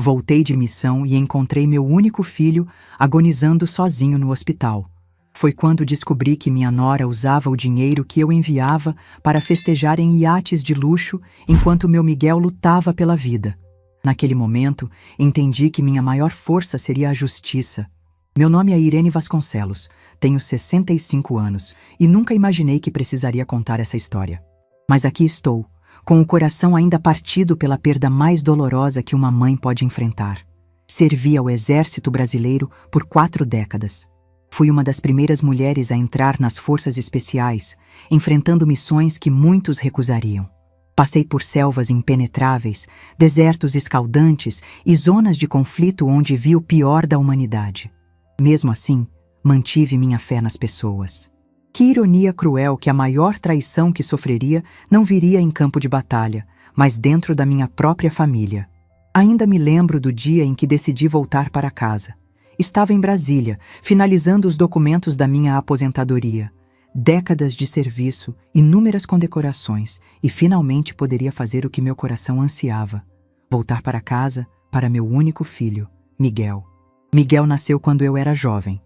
Voltei de missão e encontrei meu único filho agonizando sozinho no hospital. Foi quando descobri que minha nora usava o dinheiro que eu enviava para festejar em iates de luxo enquanto meu Miguel lutava pela vida. Naquele momento, entendi que minha maior força seria a justiça. Meu nome é Irene Vasconcelos, tenho 65 anos e nunca imaginei que precisaria contar essa história. Mas aqui estou, com o coração ainda partido pela perda mais dolorosa que uma mãe pode enfrentar. Servi ao Exército Brasileiro por 4 décadas. Fui uma das primeiras mulheres a entrar nas forças especiais, enfrentando missões que muitos recusariam. Passei por selvas impenetráveis, desertos escaldantes e zonas de conflito onde vi o pior da humanidade. Mesmo assim, mantive minha fé nas pessoas. Que ironia cruel que a maior traição que sofreria não viria em campo de batalha, mas dentro da minha própria família. Ainda me lembro do dia em que decidi voltar para casa. Estava em Brasília, finalizando os documentos da minha aposentadoria. Décadas de serviço, inúmeras condecorações, e finalmente poderia fazer o que meu coração ansiava. Voltar para casa, para meu único filho, Miguel. Miguel nasceu quando eu era jovem.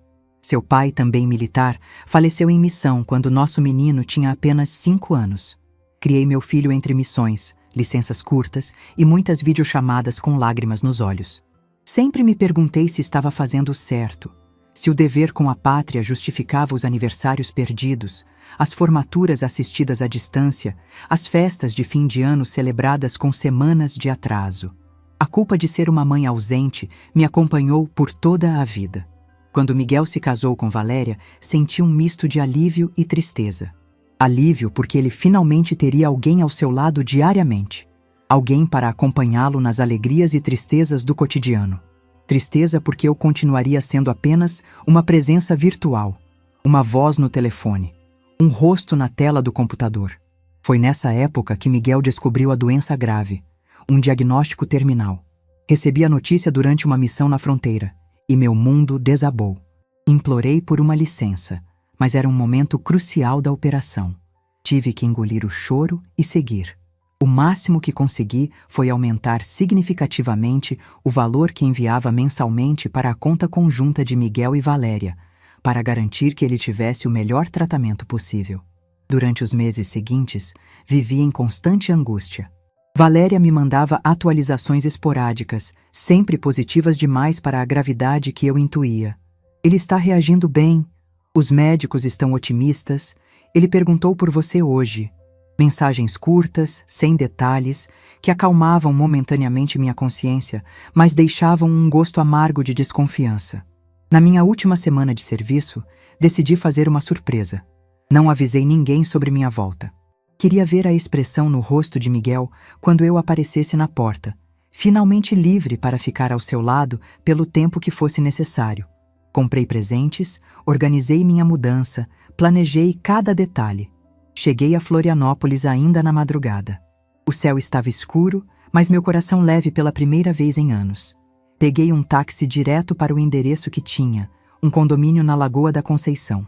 Seu pai, também militar, faleceu em missão quando nosso menino tinha apenas 5 anos. Criei meu filho entre missões, licenças curtas e muitas videochamadas com lágrimas nos olhos. Sempre me perguntei se estava fazendo certo, se o dever com a pátria justificava os aniversários perdidos, as formaturas assistidas à distância, as festas de fim de ano celebradas com semanas de atraso. A culpa de ser uma mãe ausente me acompanhou por toda a vida. Quando Miguel se casou com Valéria, senti um misto de alívio e tristeza. Alívio porque ele finalmente teria alguém ao seu lado diariamente. Alguém para acompanhá-lo nas alegrias e tristezas do cotidiano. Tristeza porque eu continuaria sendo apenas uma presença virtual, uma voz no telefone, um rosto na tela do computador. Foi nessa época que Miguel descobriu a doença grave, um diagnóstico terminal. Recebi a notícia durante uma missão na fronteira, e meu mundo desabou. Implorei por uma licença, mas era um momento crucial da operação. Tive que engolir o choro e seguir. O máximo que consegui foi aumentar significativamente o valor que enviava mensalmente para a conta conjunta de Miguel e Valéria, para garantir que ele tivesse o melhor tratamento possível. Durante os meses seguintes, vivi em constante angústia. Valéria me mandava atualizações esporádicas, sempre positivas demais para a gravidade que eu intuía. Ele está reagindo bem, os médicos estão otimistas, ele perguntou por você hoje. Mensagens curtas, sem detalhes, que acalmavam momentaneamente minha consciência, mas deixavam um gosto amargo de desconfiança. Na minha última semana de serviço, decidi fazer uma surpresa. Não avisei ninguém sobre minha volta. Queria ver a expressão no rosto de Miguel quando eu aparecesse na porta, finalmente livre para ficar ao seu lado pelo tempo que fosse necessário. Comprei presentes, organizei minha mudança, planejei cada detalhe. Cheguei a Florianópolis ainda na madrugada. O céu estava escuro, mas meu coração leve pela primeira vez em anos. Peguei um táxi direto para o endereço que tinha, um condomínio na Lagoa da Conceição.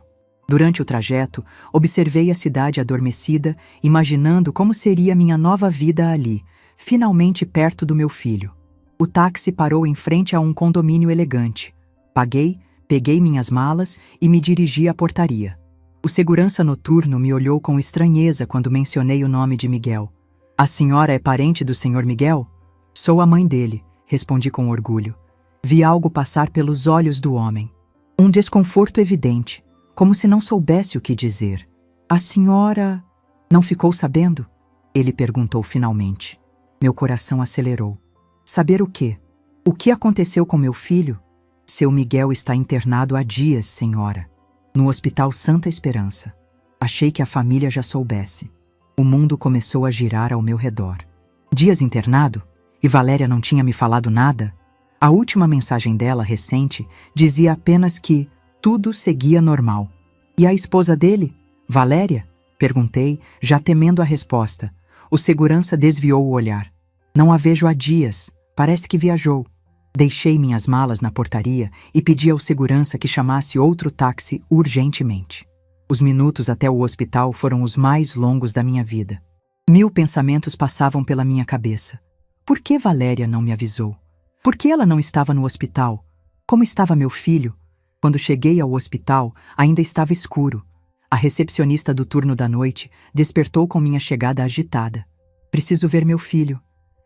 Durante o trajeto, observei a cidade adormecida, imaginando como seria minha nova vida ali, finalmente perto do meu filho. O táxi parou em frente a um condomínio elegante. Paguei, peguei minhas malas e me dirigi à portaria. O segurança noturno me olhou com estranheza quando mencionei o nome de Miguel. A senhora é parente do senhor Miguel? Sou a mãe dele, respondi com orgulho. Vi algo passar pelos olhos do homem. Um desconforto evidente, como se não soubesse o que dizer. A senhora não ficou sabendo? Ele perguntou finalmente. Meu coração acelerou. Saber o quê? O que aconteceu com meu filho? Seu Miguel está internado há dias, senhora. No Hospital Santa Esperança. Achei que a família já soubesse. O mundo começou a girar ao meu redor. Dias internado? E Valéria não tinha me falado nada? A última mensagem dela, recente, dizia apenas que tudo seguia normal. E a esposa dele? Valéria? Perguntei, já temendo a resposta. O segurança desviou o olhar. Não a vejo há dias. Parece que viajou. Deixei minhas malas na portaria e pedi ao segurança que chamasse outro táxi urgentemente. Os minutos até o hospital foram os mais longos da minha vida. 1000 pensamentos passavam pela minha cabeça. Por que Valéria não me avisou? Por que ela não estava no hospital? Como estava meu filho? Quando cheguei ao hospital, ainda estava escuro. A recepcionista do turno da noite despertou com minha chegada agitada. Preciso ver meu filho.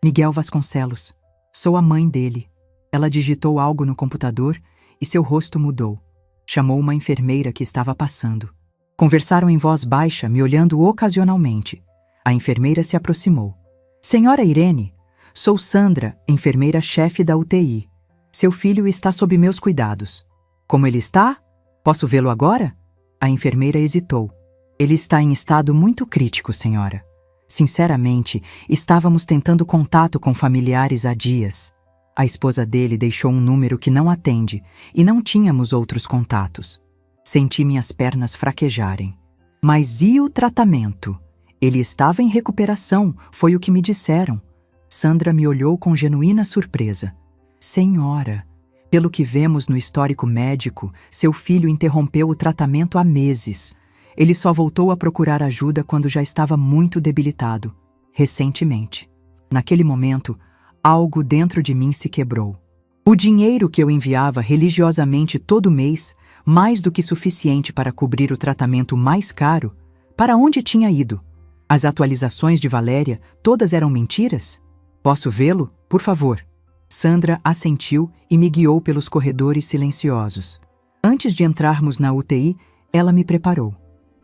Miguel Vasconcelos. Sou a mãe dele. Ela digitou algo no computador e seu rosto mudou. Chamou uma enfermeira que estava passando. Conversaram em voz baixa, me olhando ocasionalmente. A enfermeira se aproximou. Senhora Irene, sou Sandra, enfermeira-chefe da UTI. Seu filho está sob meus cuidados. Como ele está? Posso vê-lo agora? A enfermeira hesitou. Ele está em estado muito crítico, senhora. Sinceramente, estávamos tentando contato com familiares há dias. A esposa dele deixou um número que não atende e não tínhamos outros contatos. Senti minhas pernas fraquejarem. Mas e o tratamento? Ele estava em recuperação, foi o que me disseram. Sandra me olhou com genuína surpresa. Senhora, pelo que vemos no histórico médico, seu filho interrompeu o tratamento há meses. Ele só voltou a procurar ajuda quando já estava muito debilitado, recentemente. Naquele momento, algo dentro de mim se quebrou. O dinheiro que eu enviava religiosamente todo mês, mais do que suficiente para cobrir o tratamento mais caro, para onde tinha ido? As atualizações de Valéria, todas eram mentiras? Posso vê-lo, por favor? Sandra assentiu e me guiou pelos corredores silenciosos. Antes de entrarmos na UTI, ela me preparou.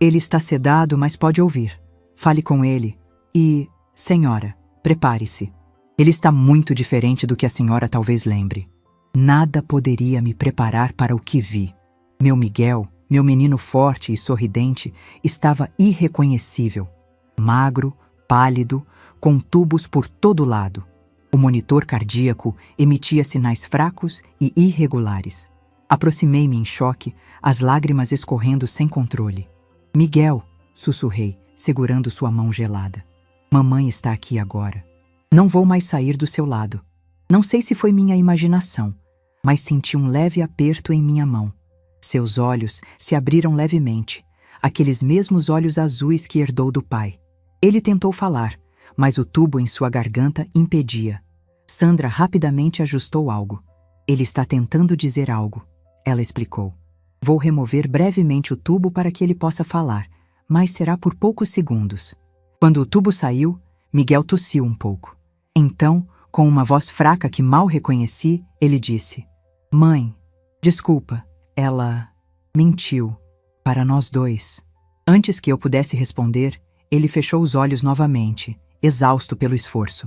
Ele está sedado, mas pode ouvir. Fale com ele. E, senhora, prepare-se. Ele está muito diferente do que a senhora talvez lembre. Nada poderia me preparar para o que vi. Meu Miguel, meu menino forte e sorridente, estava irreconhecível. Magro, pálido, com tubos por todo lado. O monitor cardíaco emitia sinais fracos e irregulares. Aproximei-me em choque, as lágrimas escorrendo sem controle. Miguel, sussurrei, segurando sua mão gelada. Mamãe está aqui agora. Não vou mais sair do seu lado. Não sei se foi minha imaginação, mas senti um leve aperto em minha mão. Seus olhos se abriram levemente, aqueles mesmos olhos azuis que herdou do pai. Ele tentou falar, mas o tubo em sua garganta impedia. Sandra rapidamente ajustou algo. Ele está tentando dizer algo, ela explicou. Vou remover brevemente o tubo para que ele possa falar, mas será por poucos segundos. Quando o tubo saiu, Miguel tossiu um pouco. Então, com uma voz fraca que mal reconheci, ele disse: Mãe, desculpa, ela mentiu. Para nós dois. Antes que eu pudesse responder, ele fechou os olhos novamente, exausto pelo esforço.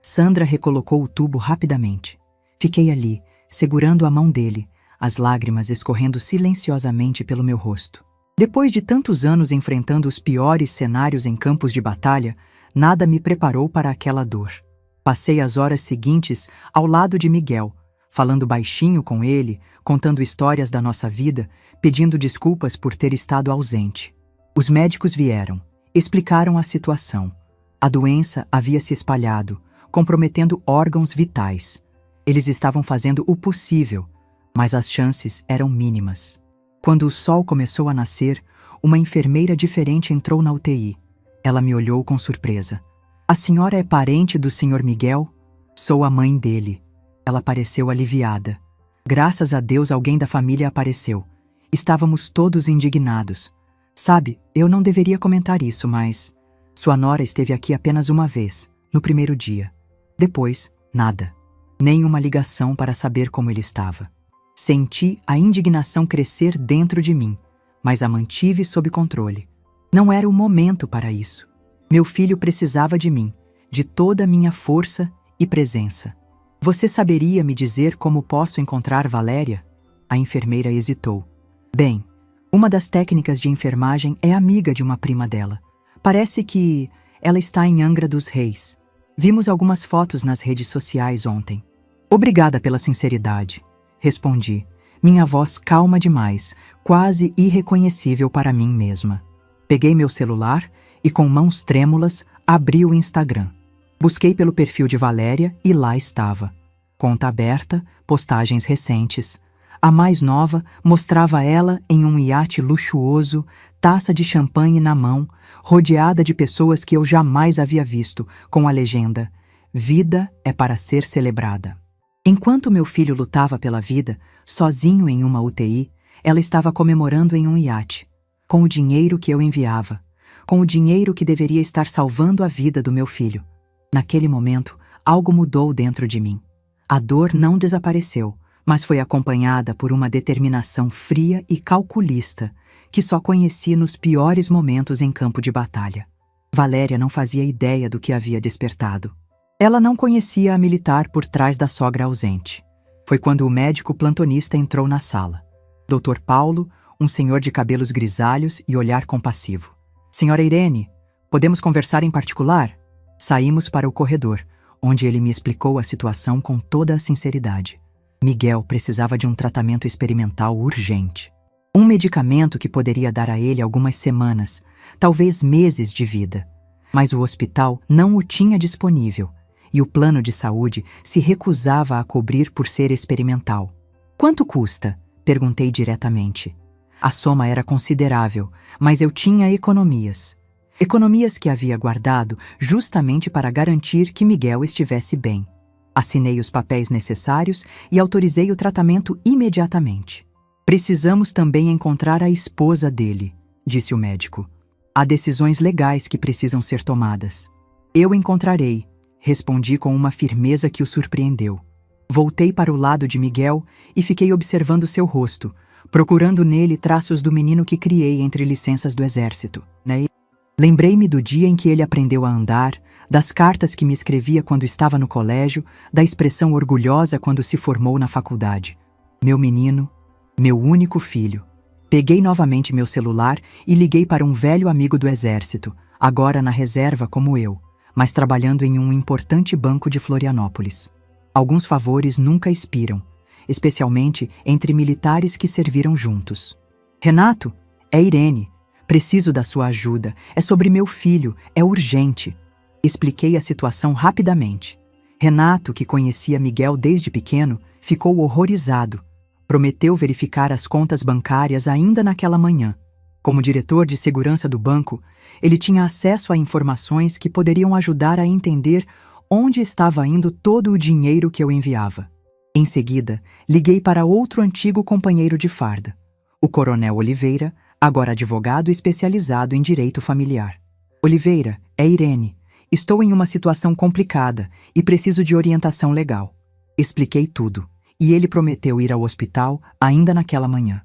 Sandra recolocou o tubo rapidamente. Fiquei ali, segurando a mão dele, as lágrimas escorrendo silenciosamente pelo meu rosto. Depois de tantos anos enfrentando os piores cenários em campos de batalha, nada me preparou para aquela dor. Passei as horas seguintes ao lado de Miguel, falando baixinho com ele, contando histórias da nossa vida, pedindo desculpas por ter estado ausente. Os médicos vieram, explicaram a situação. A doença havia se espalhado, comprometendo órgãos vitais. Eles estavam fazendo o possível, mas as chances eram mínimas. Quando o sol começou a nascer, uma enfermeira diferente entrou na UTI. Ela me olhou com surpresa. A senhora é parente do Sr. Miguel? Sou a mãe dele. Ela pareceu aliviada. Graças a Deus alguém da família apareceu. Estávamos todos indignados. Sabe, eu não deveria comentar isso, mas... Sua nora esteve aqui apenas uma vez, no primeiro dia. Depois, nada. Nenhuma ligação para saber como ele estava. Senti a indignação crescer dentro de mim, mas a mantive sob controle. Não era o momento para isso. Meu filho precisava de mim, de toda a minha força e presença. Você saberia me dizer como posso encontrar Valéria? A enfermeira hesitou. Bem, uma das técnicas de enfermagem é amiga de uma prima dela. Parece que ela está em Angra dos Reis. Vimos algumas fotos nas redes sociais ontem. Obrigada pela sinceridade, respondi, minha voz calma demais, quase irreconhecível para mim mesma. Peguei meu celular e, com mãos trêmulas, abri o Instagram. Busquei pelo perfil de Valéria e lá estava. Conta aberta, postagens recentes. A mais nova mostrava ela em um iate luxuoso, taça de champanhe na mão, rodeada de pessoas que eu jamais havia visto, com a legenda: Vida é para ser celebrada. Enquanto meu filho lutava pela vida, sozinho em uma UTI, ela estava comemorando em um iate, com o dinheiro que eu enviava, com o dinheiro que deveria estar salvando a vida do meu filho. Naquele momento, algo mudou dentro de mim. A dor não desapareceu, mas foi acompanhada por uma determinação fria e calculista que só conheci nos piores momentos em campo de batalha. Valéria não fazia ideia do que havia despertado. Ela não conhecia a militar por trás da sogra ausente. Foi quando o médico plantonista entrou na sala. Dr. Paulo, um senhor de cabelos grisalhos e olhar compassivo. Senhora Irene, podemos conversar em particular? Saímos para o corredor, onde ele me explicou a situação com toda a sinceridade. Miguel precisava de um tratamento experimental urgente. Um medicamento que poderia dar a ele algumas semanas, talvez meses de vida. Mas o hospital não o tinha disponível e o plano de saúde se recusava a cobrir por ser experimental. Quanto custa? Perguntei diretamente. A soma era considerável, mas eu tinha economias. Economias que havia guardado justamente para garantir que Miguel estivesse bem. Assinei os papéis necessários e autorizei o tratamento imediatamente. Precisamos também encontrar a esposa dele, disse o médico. Há decisões legais que precisam ser tomadas. Eu encontrarei, respondi com uma firmeza que o surpreendeu. Voltei para o lado de Miguel e fiquei observando seu rosto, procurando nele traços do menino que criei entre licenças do exército. Lembrei-me do dia em que ele aprendeu a andar, das cartas que me escrevia quando estava no colégio, da expressão orgulhosa quando se formou na faculdade. Meu menino, meu único filho. Peguei novamente meu celular e liguei para um velho amigo do exército, agora na reserva como eu, mas trabalhando em um importante banco de Florianópolis. Alguns favores nunca expiram, especialmente entre militares que serviram juntos. Renato, é Irene. Preciso da sua ajuda. É sobre meu filho. É urgente. Expliquei a situação rapidamente. Renato, que conhecia Miguel desde pequeno, ficou horrorizado. Prometeu verificar as contas bancárias ainda naquela manhã. Como diretor de segurança do banco, ele tinha acesso a informações que poderiam ajudar a entender onde estava indo todo o dinheiro que eu enviava. Em seguida, liguei para outro antigo companheiro de farda, o Coronel Oliveira, agora advogado especializado em direito familiar. Oliveira, é Irene. Estou em uma situação complicada e preciso de orientação legal. Expliquei tudo, e ele prometeu ir ao hospital ainda naquela manhã.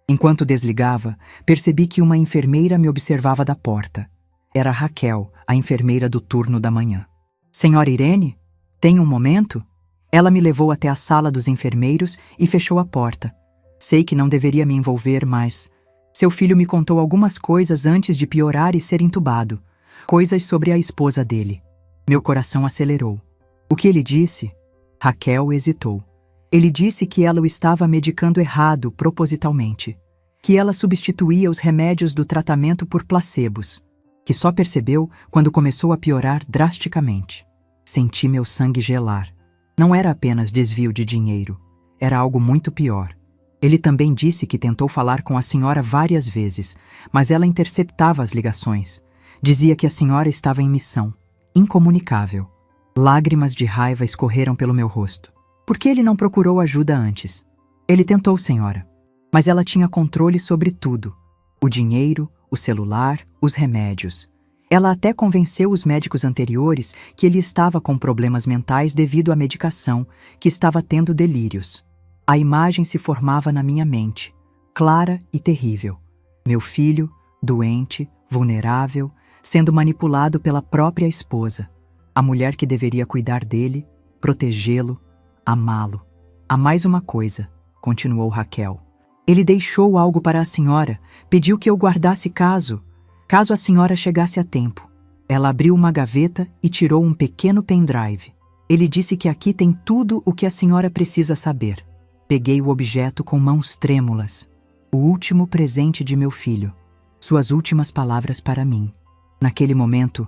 Enquanto desligava, percebi que uma enfermeira me observava da porta. Era Raquel, a enfermeira do turno da manhã. Senhora Irene, tem um momento? Ela me levou até a sala dos enfermeiros e fechou a porta. Sei que não deveria me envolver, mas seu filho me contou algumas coisas antes de piorar e ser entubado. Coisas sobre a esposa dele. Meu coração acelerou. O que ele disse? Raquel hesitou. Ele disse que ela o estava medicando errado propositalmente. Que ela substituía os remédios do tratamento por placebos. Que só percebeu quando começou a piorar drasticamente. Senti meu sangue gelar. Não era apenas desvio de dinheiro. Era algo muito pior. Ele também disse que tentou falar com a senhora várias vezes, mas ela interceptava as ligações. Dizia que a senhora estava em missão, incomunicável. Lágrimas de raiva escorreram pelo meu rosto. Por que ele não procurou ajuda antes? Ele tentou, senhora, mas ela tinha controle sobre tudo. O dinheiro, o celular, os remédios. Ela até convenceu os médicos anteriores que ele estava com problemas mentais devido à medicação, que estava tendo delírios. A imagem se formava na minha mente, clara e terrível. Meu filho, doente, vulnerável, sendo manipulado pela própria esposa. A mulher que deveria cuidar dele, protegê-lo, amá-lo. Há mais uma coisa, continuou Raquel. Ele deixou algo para a senhora, pediu que eu guardasse caso a senhora chegasse a tempo. Ela abriu uma gaveta e tirou um pequeno pendrive. Ele disse que aqui tem tudo o que a senhora precisa saber. Peguei o objeto com mãos trêmulas. O último presente de meu filho. Suas últimas palavras para mim. Naquele momento,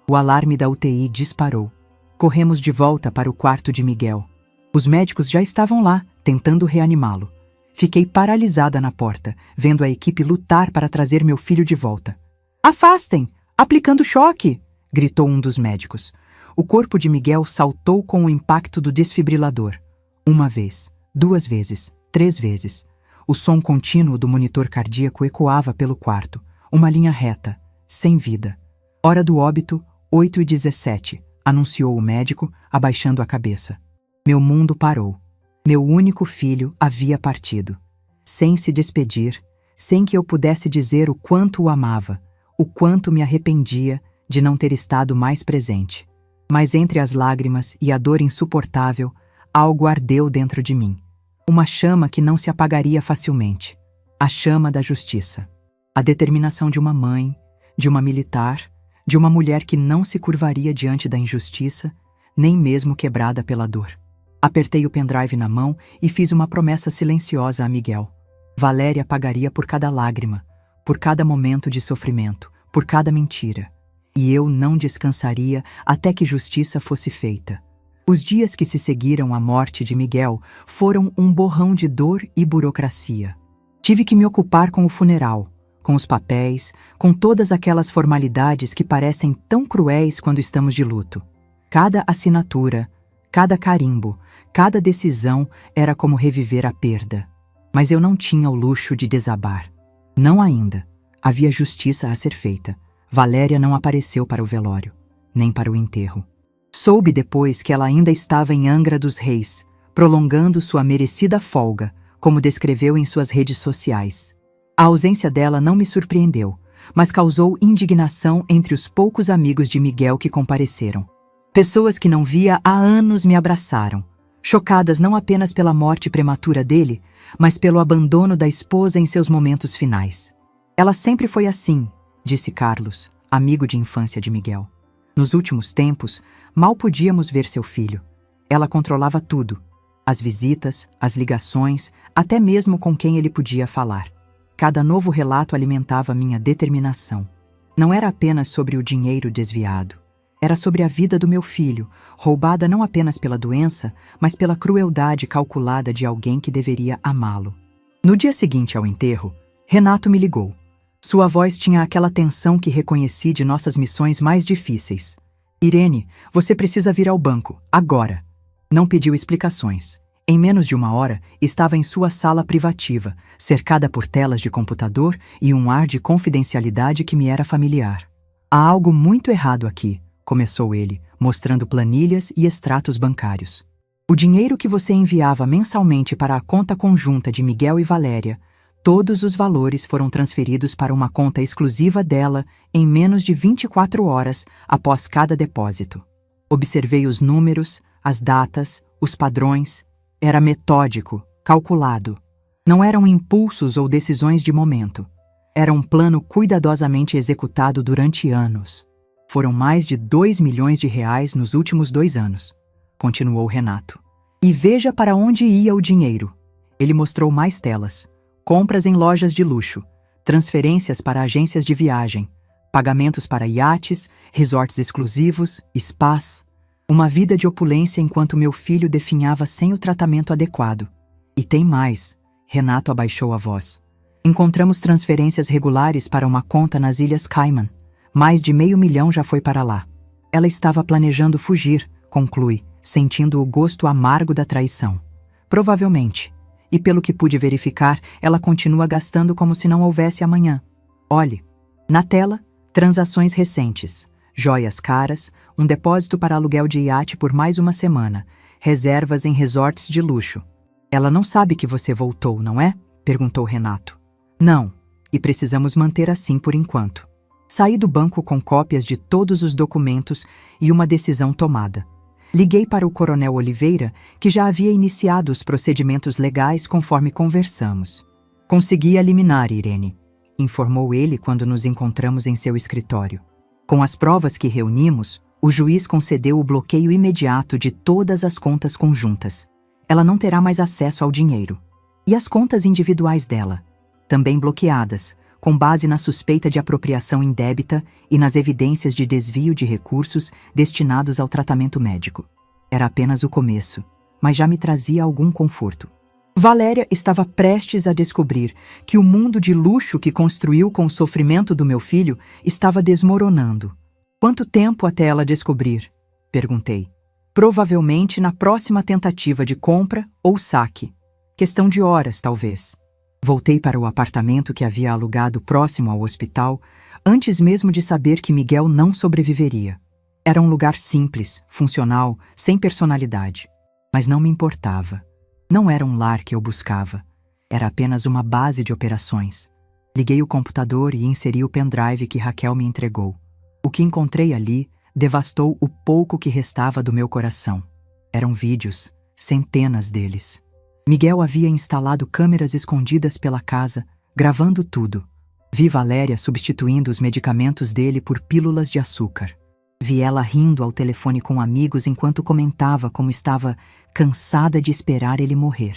o alarme da UTI disparou. Corremos de volta para o quarto de Miguel. Os médicos já estavam lá, tentando reanimá-lo. Fiquei paralisada na porta, vendo a equipe lutar para trazer meu filho de volta. "Afastem! Aplicando choque!" gritou um dos médicos. O corpo de Miguel saltou com o impacto do desfibrilador. Uma vez, 2 vezes, 3 vezes. O som contínuo do monitor cardíaco ecoava pelo quarto, uma linha reta, sem vida. Hora do óbito, 8h17, anunciou o médico, abaixando a cabeça. Meu mundo parou. Meu único filho havia partido. Sem se despedir, sem que eu pudesse dizer o quanto o amava, o quanto me arrependia de não ter estado mais presente. Mas entre as lágrimas e a dor insuportável, algo ardeu dentro de mim. Uma chama que não se apagaria facilmente. A chama da justiça. A determinação de uma mãe, de uma militar, de uma mulher que não se curvaria diante da injustiça, nem mesmo quebrada pela dor. Apertei o pendrive na mão e fiz uma promessa silenciosa a Miguel. Valéria pagaria por cada lágrima, por cada momento de sofrimento, por cada mentira. E eu não descansaria até que justiça fosse feita. Os dias que se seguiram à morte de Miguel foram um borrão de dor e burocracia. Tive que me ocupar com o funeral, com os papéis, com todas aquelas formalidades que parecem tão cruéis quando estamos de luto. Cada assinatura, cada carimbo, cada decisão era como reviver a perda. Mas eu não tinha o luxo de desabar. Não ainda. Havia justiça a ser feita. Valéria não apareceu para o velório, nem para o enterro. Soube depois que ela ainda estava em Angra dos Reis, prolongando sua merecida folga, como descreveu em suas redes sociais. A ausência dela não me surpreendeu, mas causou indignação entre os poucos amigos de Miguel que compareceram. Pessoas que não via há anos me abraçaram, chocadas não apenas pela morte prematura dele, mas pelo abandono da esposa em seus momentos finais. Ela sempre foi assim, disse Carlos, amigo de infância de Miguel. Nos últimos tempos, mal podíamos ver seu filho. Ela controlava tudo, as visitas, as ligações, até mesmo com quem ele podia falar. Cada novo relato alimentava minha determinação. Não era apenas sobre o dinheiro desviado. Era sobre a vida do meu filho, roubada não apenas pela doença, mas pela crueldade calculada de alguém que deveria amá-lo. No dia seguinte ao enterro, Renato me ligou. Sua voz tinha aquela tensão que reconheci de nossas missões mais difíceis. Irene, você precisa vir ao banco, agora. Não pediu explicações. Em menos de 1 hora, estava em sua sala privativa, cercada por telas de computador e um ar de confidencialidade que me era familiar. Há algo muito errado aqui, começou ele, mostrando planilhas e extratos bancários. O dinheiro que você enviava mensalmente para a conta conjunta de Miguel e Valéria, todos os valores foram transferidos para uma conta exclusiva dela em menos de 24 horas após cada depósito. Observei os números, as datas, os padrões. Era metódico, calculado. Não eram impulsos ou decisões de momento. Era um plano cuidadosamente executado durante anos. Foram mais de 2 milhões de reais nos últimos 2 anos, continuou Renato. E veja para onde ia o dinheiro. Ele mostrou mais telas. Compras em lojas de luxo, transferências para agências de viagem, pagamentos para iates, resorts exclusivos, spas. Uma vida de opulência enquanto meu filho definhava sem o tratamento adequado. E tem mais, Renato abaixou a voz. Encontramos transferências regulares para uma conta nas Ilhas Cayman. Mais de $500 mil já foi para lá. Ela estava planejando fugir, conclui, sentindo o gosto amargo da traição. Provavelmente. E pelo que pude verificar, ela continua gastando como se não houvesse amanhã. Olhe. Na tela, transações recentes. Joias caras, um depósito para aluguel de iate por mais 1 semana, reservas em resorts de luxo. Ela não sabe que você voltou, não é? Perguntou Renato. Não, e precisamos manter assim por enquanto. Saí do banco com cópias de todos os documentos e uma decisão tomada. Liguei para o Coronel Oliveira, que já havia iniciado os procedimentos legais conforme conversamos. Consegui a liminar, Irene, informou ele quando nos encontramos em seu escritório. Com as provas que reunimos, o juiz concedeu o bloqueio imediato de todas as contas conjuntas. Ela não terá mais acesso ao dinheiro. E as contas individuais dela, também bloqueadas, com base na suspeita de apropriação indébita e nas evidências de desvio de recursos destinados ao tratamento médico. Era apenas o começo, mas já me trazia algum conforto. Valéria estava prestes a descobrir que o mundo de luxo que construiu com o sofrimento do meu filho estava desmoronando. Quanto tempo até ela descobrir? Perguntei. Provavelmente na próxima tentativa de compra ou saque. Questão de horas, talvez. Voltei para o apartamento que havia alugado próximo ao hospital, antes mesmo de saber que Miguel não sobreviveria. Era um lugar simples, funcional, sem personalidade. Mas não me importava. Não era um lar que eu buscava. Era apenas uma base de operações. Liguei o computador e inseri o pendrive que Raquel me entregou. O que encontrei ali devastou o pouco que restava do meu coração. Eram vídeos, centenas deles. Miguel havia instalado câmeras escondidas pela casa, gravando tudo. Vi Valéria substituindo os medicamentos dele por pílulas de açúcar. Vi ela rindo ao telefone com amigos enquanto comentava como estava cansada de esperar ele morrer.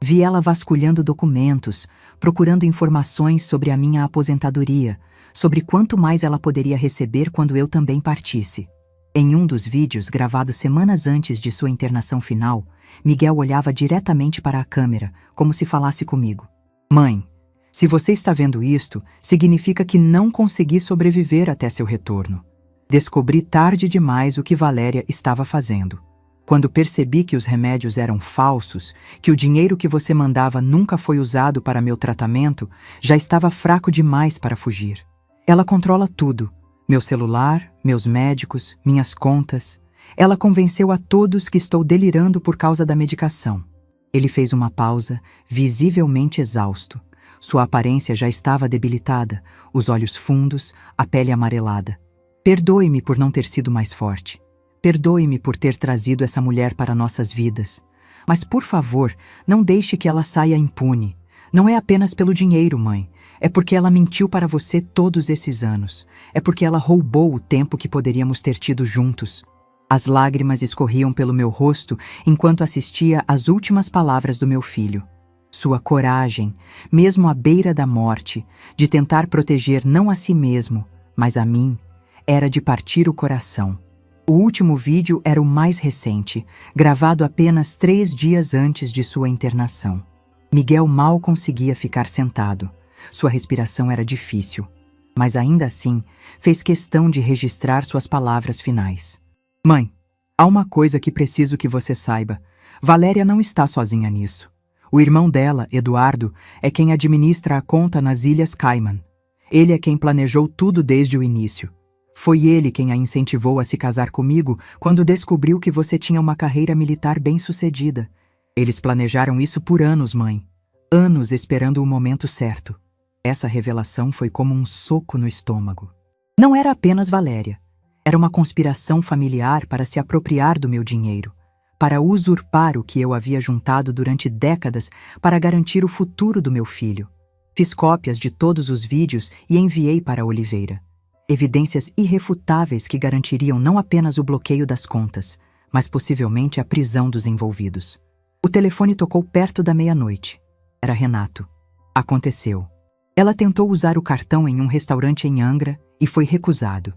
Vi ela vasculhando documentos, procurando informações sobre a minha aposentadoria, sobre quanto mais ela poderia receber quando eu também partisse. Em um dos vídeos gravados semanas antes de sua internação final, Miguel olhava diretamente para a câmera, como se falasse comigo. Mãe, se você está vendo isto, significa que não consegui sobreviver até seu retorno. Descobri tarde demais o que Valéria estava fazendo. Quando percebi que os remédios eram falsos, que o dinheiro que você mandava nunca foi usado para meu tratamento, já estava fraco demais para fugir. Ela controla tudo. Meu celular, meus médicos, minhas contas. Ela convenceu a todos que estou delirando por causa da medicação. Ele fez uma pausa, visivelmente exausto. Sua aparência já estava debilitada, os olhos fundos, a pele amarelada. Perdoe-me por não ter sido mais forte. Perdoe-me por ter trazido essa mulher para nossas vidas. Mas, por favor, não deixe que ela saia impune. Não é apenas pelo dinheiro, mãe. É porque ela mentiu para você todos esses anos. É porque ela roubou o tempo que poderíamos ter tido juntos. As lágrimas escorriam pelo meu rosto enquanto assistia às últimas palavras do meu filho. Sua coragem, mesmo à beira da morte, de tentar proteger não a si mesmo, mas a mim, era de partir o coração. O último vídeo era o mais recente, gravado apenas 3 dias antes de sua internação. Miguel mal conseguia ficar sentado. Sua respiração era difícil, mas ainda assim fez questão de registrar suas palavras finais. Mãe, há uma coisa que preciso que você saiba. Valéria não está sozinha nisso. O irmão dela, Eduardo, é quem administra a conta nas Ilhas Cayman. Ele é quem planejou tudo desde o início. Foi ele quem a incentivou a se casar comigo quando descobriu que você tinha uma carreira militar bem-sucedida. Eles planejaram isso por anos, mãe. Anos esperando o momento certo. Essa revelação foi como um soco no estômago. Não era apenas Valéria. Era uma conspiração familiar para se apropriar do meu dinheiro, para usurpar o que eu havia juntado durante décadas para garantir o futuro do meu filho. Fiz cópias de todos os vídeos e enviei para Oliveira. Evidências irrefutáveis que garantiriam não apenas o bloqueio das contas, mas possivelmente a prisão dos envolvidos. O telefone tocou perto da meia-noite. Era Renato. Aconteceu. Ela tentou usar o cartão em um restaurante em Angra e foi recusado.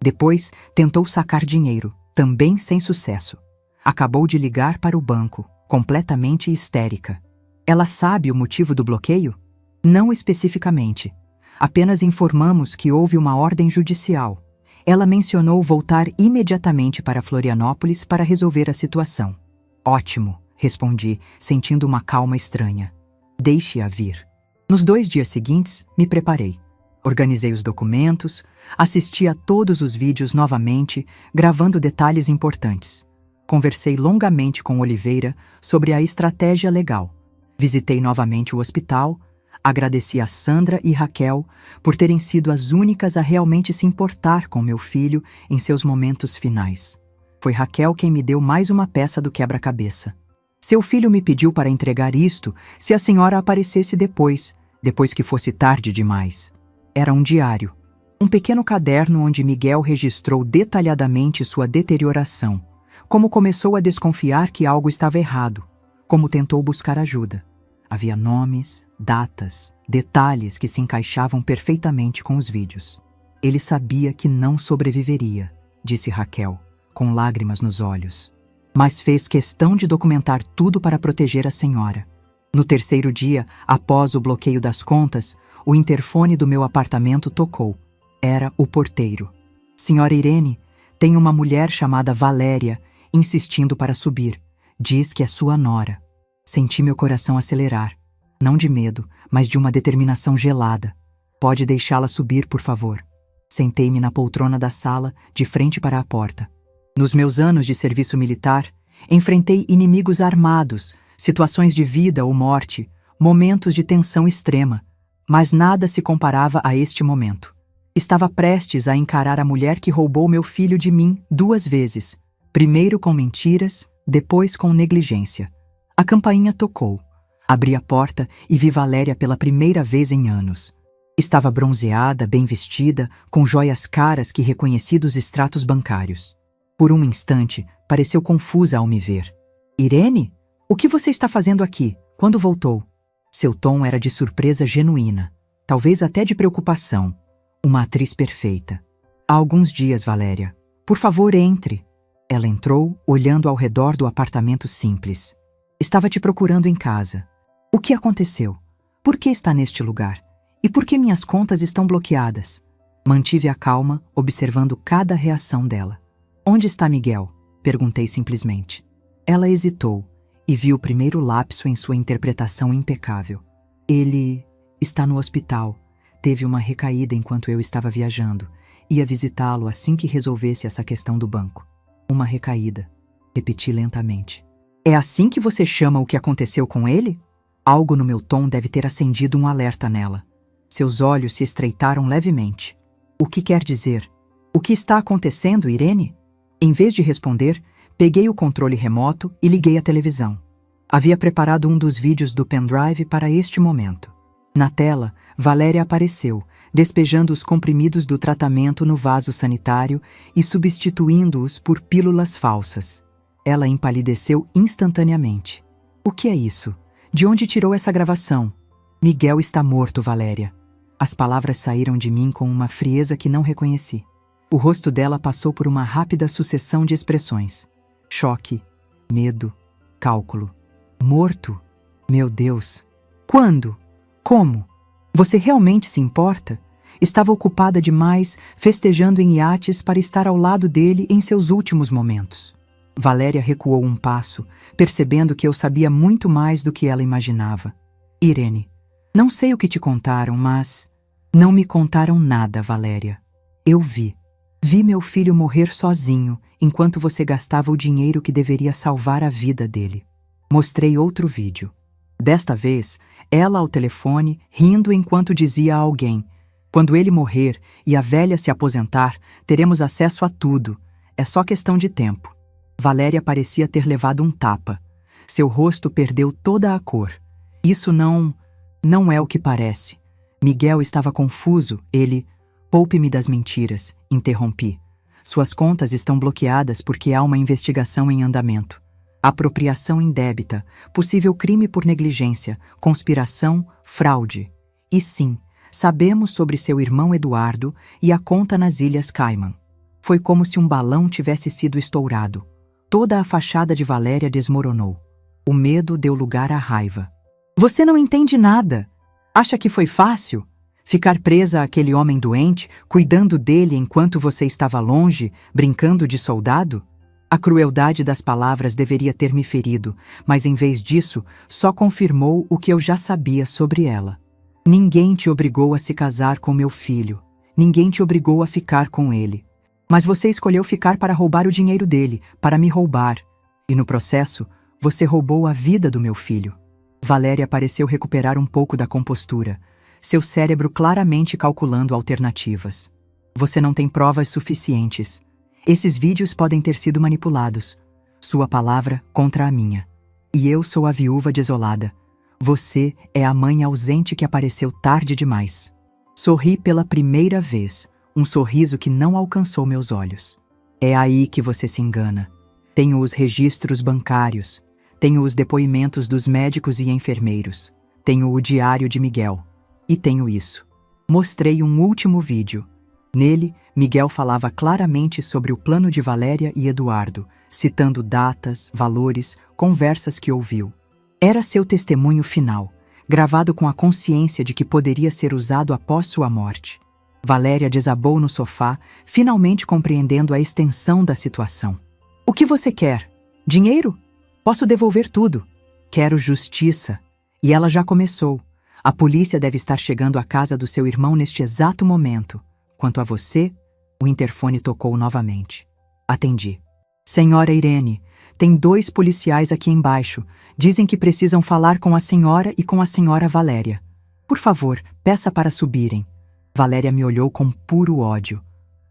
Depois, tentou sacar dinheiro, também sem sucesso. Acabou de ligar para o banco, completamente histérica. Ela sabe o motivo do bloqueio? Não especificamente. Apenas informamos que houve uma ordem judicial. Ela mencionou voltar imediatamente para Florianópolis para resolver a situação. Ótimo, respondi, sentindo uma calma estranha. Deixe-a vir. Nos 2 dias seguintes, me preparei. Organizei os documentos, assisti a todos os vídeos novamente, gravando detalhes importantes. Conversei longamente com Oliveira sobre a estratégia legal. Visitei novamente o hospital, agradeci a Sandra e Raquel por terem sido as únicas a realmente se importar com meu filho em seus momentos finais. Foi Raquel quem me deu mais uma peça do quebra-cabeça. Seu filho me pediu para entregar isto se a senhora aparecesse depois que fosse tarde demais. Era um diário, um pequeno caderno onde Miguel registrou detalhadamente sua deterioração, como começou a desconfiar que algo estava errado, como tentou buscar ajuda. Havia nomes, datas, detalhes que se encaixavam perfeitamente com os vídeos. Ele sabia que não sobreviveria, disse Raquel, com lágrimas nos olhos. Mas fez questão de documentar tudo para proteger a senhora. No 3º dia, após o bloqueio das contas, o interfone do meu apartamento tocou. Era o porteiro. Senhora Irene, tem uma mulher chamada Valéria insistindo para subir. Diz que é sua nora. Senti meu coração acelerar. Não de medo, mas de uma determinação gelada. Pode deixá-la subir, por favor. Sentei-me na poltrona da sala, de frente para a porta. Nos meus anos de serviço militar, enfrentei inimigos armados, situações de vida ou morte, momentos de tensão extrema, mas nada se comparava a este momento. Estava prestes a encarar a mulher que roubou meu filho de mim 2 vezes, primeiro com mentiras, depois com negligência. A campainha tocou. Abri a porta e vi Valéria pela primeira vez em anos. Estava bronzeada, bem vestida, com joias caras que reconheci dos extratos bancários. Por um instante, pareceu confusa ao me ver. Irene? O que você está fazendo aqui? Quando voltou? Seu tom era de surpresa genuína, talvez até de preocupação. Uma atriz perfeita. Há alguns dias, Valéria. Por favor, entre. Ela entrou, olhando ao redor do apartamento simples. Estava te procurando em casa. O que aconteceu? Por que está neste lugar? E por que minhas contas estão bloqueadas? Mantive a calma, observando cada reação dela. Onde está Miguel? Perguntei simplesmente. Ela hesitou e vi o primeiro lapso em sua interpretação impecável. Ele está no hospital. Teve uma recaída enquanto eu estava viajando. Ia visitá-lo assim que resolvesse essa questão do banco. Uma recaída. Repeti lentamente. É assim que você chama o que aconteceu com ele? Algo no meu tom deve ter acendido um alerta nela. Seus olhos se estreitaram levemente. O que quer dizer? O que está acontecendo, Irene? Em vez de responder, peguei o controle remoto e liguei a televisão. Havia preparado um dos vídeos do pendrive para este momento. Na tela, Valéria apareceu, despejando os comprimidos do tratamento no vaso sanitário e substituindo-os por pílulas falsas. Ela empalideceu instantaneamente. O que é isso? De onde tirou essa gravação? Miguel está morto, Valéria. As palavras saíram de mim com uma frieza que não reconheci. O rosto dela passou por uma rápida sucessão de expressões. Choque, medo, cálculo. Morto? Meu Deus! Quando? Como? Você realmente se importa? Estava ocupada demais, festejando em iates para estar ao lado dele em seus últimos momentos. Valéria recuou um passo, percebendo que eu sabia muito mais do que ela imaginava. Irene, não sei o que te contaram, mas... Não me contaram nada, Valéria. Eu vi. Vi meu filho morrer sozinho, enquanto você gastava o dinheiro que deveria salvar a vida dele. Mostrei outro vídeo. Desta vez, ela ao telefone, rindo enquanto dizia a alguém: quando ele morrer e a velha se aposentar, teremos acesso a tudo. É só questão de tempo. Valéria parecia ter levado um tapa. Seu rosto perdeu toda a cor. Isso não é o que parece. Miguel estava confuso. Ele... Poupe-me das mentiras, interrompi. Suas contas estão bloqueadas porque há uma investigação em andamento. Apropriação indébita, possível crime por negligência, conspiração, fraude. E sim, sabemos sobre seu irmão Eduardo e a conta nas Ilhas Cayman. Foi como se um balão tivesse sido estourado. Toda a fachada de Valéria desmoronou. O medo deu lugar à raiva. Você não entende nada. Acha que foi fácil? Ficar presa àquele homem doente, cuidando dele enquanto você estava longe, brincando de soldado? A crueldade das palavras deveria ter me ferido, mas em vez disso, só confirmou o que eu já sabia sobre ela. Ninguém te obrigou a se casar com meu filho. Ninguém te obrigou a ficar com ele. Mas você escolheu ficar para roubar o dinheiro dele, para me roubar. E no processo, você roubou a vida do meu filho. Valéria pareceu recuperar um pouco da compostura, seu cérebro claramente calculando alternativas. Você não tem provas suficientes. Esses vídeos podem ter sido manipulados. Sua palavra contra a minha. E eu sou a viúva desolada. Você é a mãe ausente que apareceu tarde demais. Sorri pela primeira vez, um sorriso que não alcançou meus olhos. É aí que você se engana. Tenho os registros bancários. Tenho os depoimentos dos médicos e enfermeiros. Tenho o diário de Miguel. E tenho isso. Mostrei um último vídeo. Nele, Miguel falava claramente sobre o plano de Valéria e Eduardo, citando datas, valores, conversas que ouviu. Era seu testemunho final, gravado com a consciência de que poderia ser usado após sua morte. Valéria desabou no sofá, finalmente compreendendo a extensão da situação. O que você quer? Dinheiro? Posso devolver tudo. Quero justiça. E ela já começou. A polícia deve estar chegando à casa do seu irmão neste exato momento. Quanto a você, o interfone tocou novamente. Atendi. Senhora Irene, tem 2 policiais aqui embaixo. Dizem que precisam falar com a senhora e com a senhora Valéria. Por favor, peça para subirem. Valéria me olhou com puro ódio.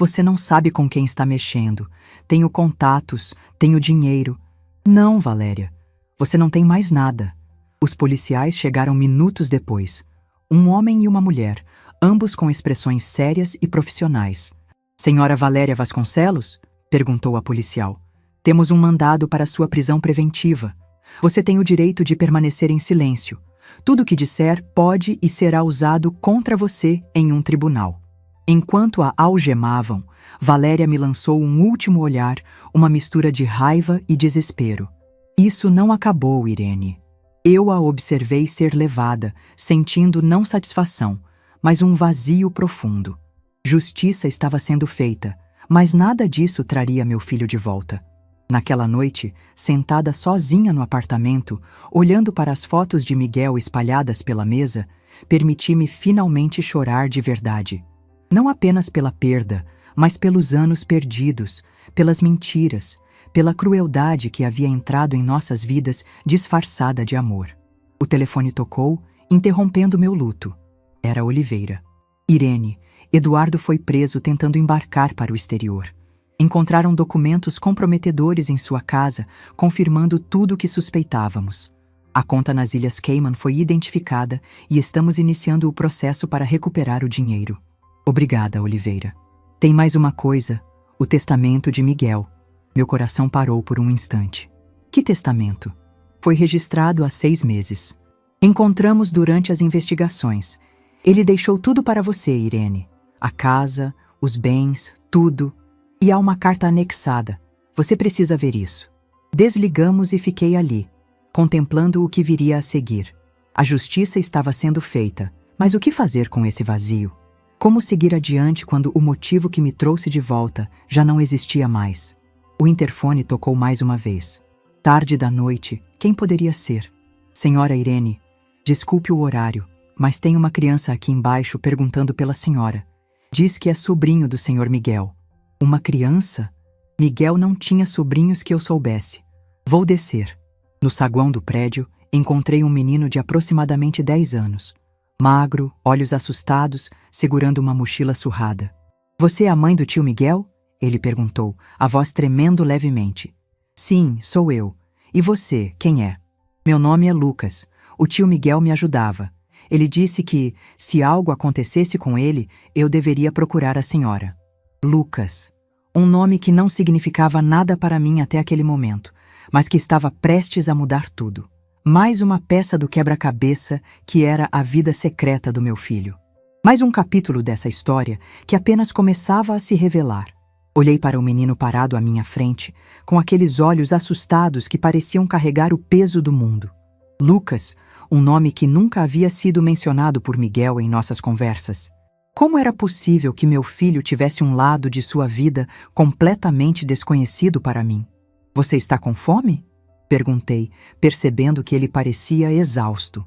Você não sabe com quem está mexendo. Tenho contatos, tenho dinheiro. Não, Valéria. Você não tem mais nada. Os policiais chegaram minutos depois. Um homem e uma mulher, ambos com expressões sérias e profissionais. Senhora Valéria Vasconcelos? Perguntou a policial. Temos um mandado para sua prisão preventiva. Você tem o direito de permanecer em silêncio. Tudo o que disser pode e será usado contra você em um tribunal. Enquanto a algemavam, Valéria me lançou um último olhar, uma mistura de raiva e desespero. Isso não acabou, Irene. Eu a observei ser levada, sentindo não satisfação, mas um vazio profundo. Justiça estava sendo feita, mas nada disso traria meu filho de volta. Naquela noite, sentada sozinha no apartamento, olhando para as fotos de Miguel espalhadas pela mesa, permiti-me finalmente chorar de verdade. Não apenas pela perda, mas pelos anos perdidos, pelas mentiras, pela crueldade que havia entrado em nossas vidas disfarçada de amor. O telefone tocou, interrompendo meu luto. Era Oliveira. Irene, Eduardo foi preso tentando embarcar para o exterior. Encontraram documentos comprometedores em sua casa, confirmando tudo o que suspeitávamos. A conta nas Ilhas Cayman foi identificada e estamos iniciando o processo para recuperar o dinheiro. Obrigada, Oliveira. Tem mais uma coisa, o testamento de Miguel. Meu coração parou por um instante. Que testamento? Foi registrado há 6 meses. Encontramos durante as investigações. Ele deixou tudo para você, Irene. A casa, os bens, tudo. E há uma carta anexada. Você precisa ver isso. Desligamos e fiquei ali, contemplando o que viria a seguir. A justiça estava sendo feita, mas o que fazer com esse vazio? Como seguir adiante quando o motivo que me trouxe de volta já não existia mais? O interfone tocou mais uma vez. Tarde da noite, quem poderia ser? Senhora Irene, desculpe o horário, mas tem uma criança aqui embaixo perguntando pela senhora. Diz que é sobrinho do senhor Miguel. Uma criança? Miguel não tinha sobrinhos que eu soubesse. Vou descer. No saguão do prédio, encontrei um menino de aproximadamente 10 anos. Magro, olhos assustados, segurando uma mochila surrada. Você é a mãe do tio Miguel? Ele perguntou, a voz tremendo levemente. Sim, sou eu. E você, quem é? Meu nome é Lucas. O tio Miguel me ajudava. Ele disse que, se algo acontecesse com ele, eu deveria procurar a senhora. Lucas. Um nome que não significava nada para mim até aquele momento, mas que estava prestes a mudar tudo. Mais uma peça do quebra-cabeça que era a vida secreta do meu filho. Mais um capítulo dessa história que apenas começava a se revelar. Olhei para o menino parado à minha frente, com aqueles olhos assustados que pareciam carregar o peso do mundo. Lucas, um nome que nunca havia sido mencionado por Miguel em nossas conversas. Como era possível que meu filho tivesse um lado de sua vida completamente desconhecido para mim? Você está com fome? Perguntei, percebendo que ele parecia exausto.